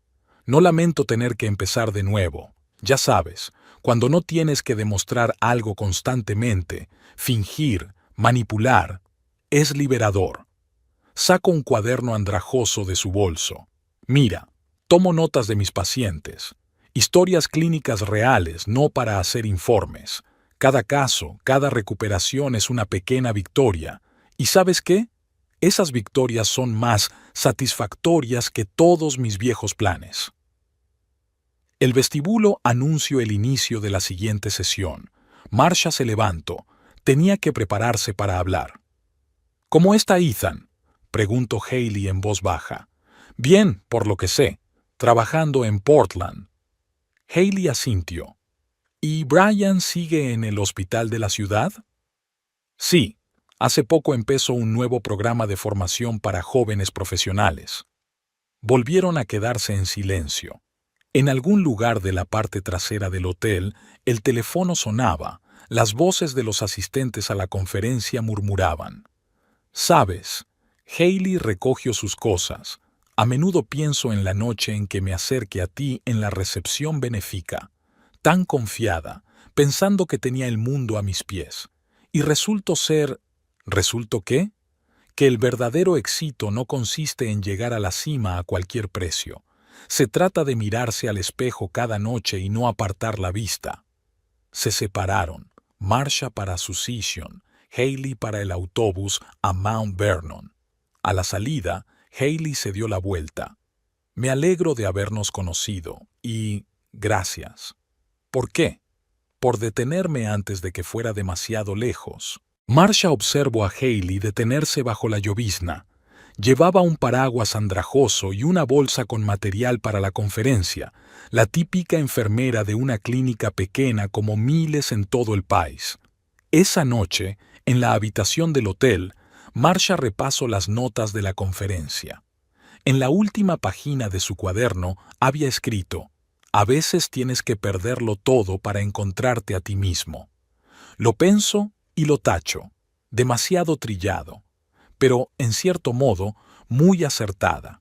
Speaker 1: No lamento tener que empezar de nuevo. Ya sabes, cuando no tienes que demostrar algo constantemente, fingir, manipular, es liberador. Saco un cuaderno andrajoso de su bolso. Mira, tomo notas de mis pacientes. Historias clínicas reales, no para hacer informes. Cada caso, cada recuperación es una pequeña victoria. ¿Y sabes qué? Esas victorias son más satisfactorias que todos mis viejos planes. El vestíbulo anunció el inicio de la siguiente sesión. Marsha se levantó. Tenía que prepararse para hablar. ¿Cómo está Ethan?, preguntó Hailey en voz baja. Bien, por lo que sé. Trabajando en Portland. Hailey asintió. ¿Y Brian sigue en el hospital de la ciudad? Sí. Hace poco empezó un nuevo programa de formación para jóvenes profesionales. Volvieron a quedarse en silencio. En algún lugar de la parte trasera del hotel, el teléfono sonaba. Las voces de los asistentes a la conferencia murmuraban. ¿Sabes? Hailey recogió sus cosas. A menudo pienso en la noche en que me acerqué a ti en la recepción benéfica, tan confiada, pensando que tenía el mundo a mis pies. Y ¿resultó qué? Que el verdadero éxito no consiste en llegar a la cima a cualquier precio. Se trata de mirarse al espejo cada noche y no apartar la vista. Se separaron, Marsha para su sesión, Hailey para el autobús a Mount Vernon. A la salida, Hailey se dio la vuelta. Me alegro de habernos conocido y gracias. ¿Por qué? Por detenerme antes de que fuera demasiado lejos. Marsha observó a Hailey detenerse bajo la llovizna. Llevaba un paraguas andrajoso y una bolsa con material para la conferencia, la típica enfermera de una clínica pequeña como miles en todo el país. Esa noche, en la habitación del hotel, Marsha repasó las notas de la conferencia. En la última página de su cuaderno había escrito: «A veces tienes que perderlo todo para encontrarte a ti mismo». Lo pienso y lo tacho. Demasiado trillado, pero, en cierto modo, muy acertada.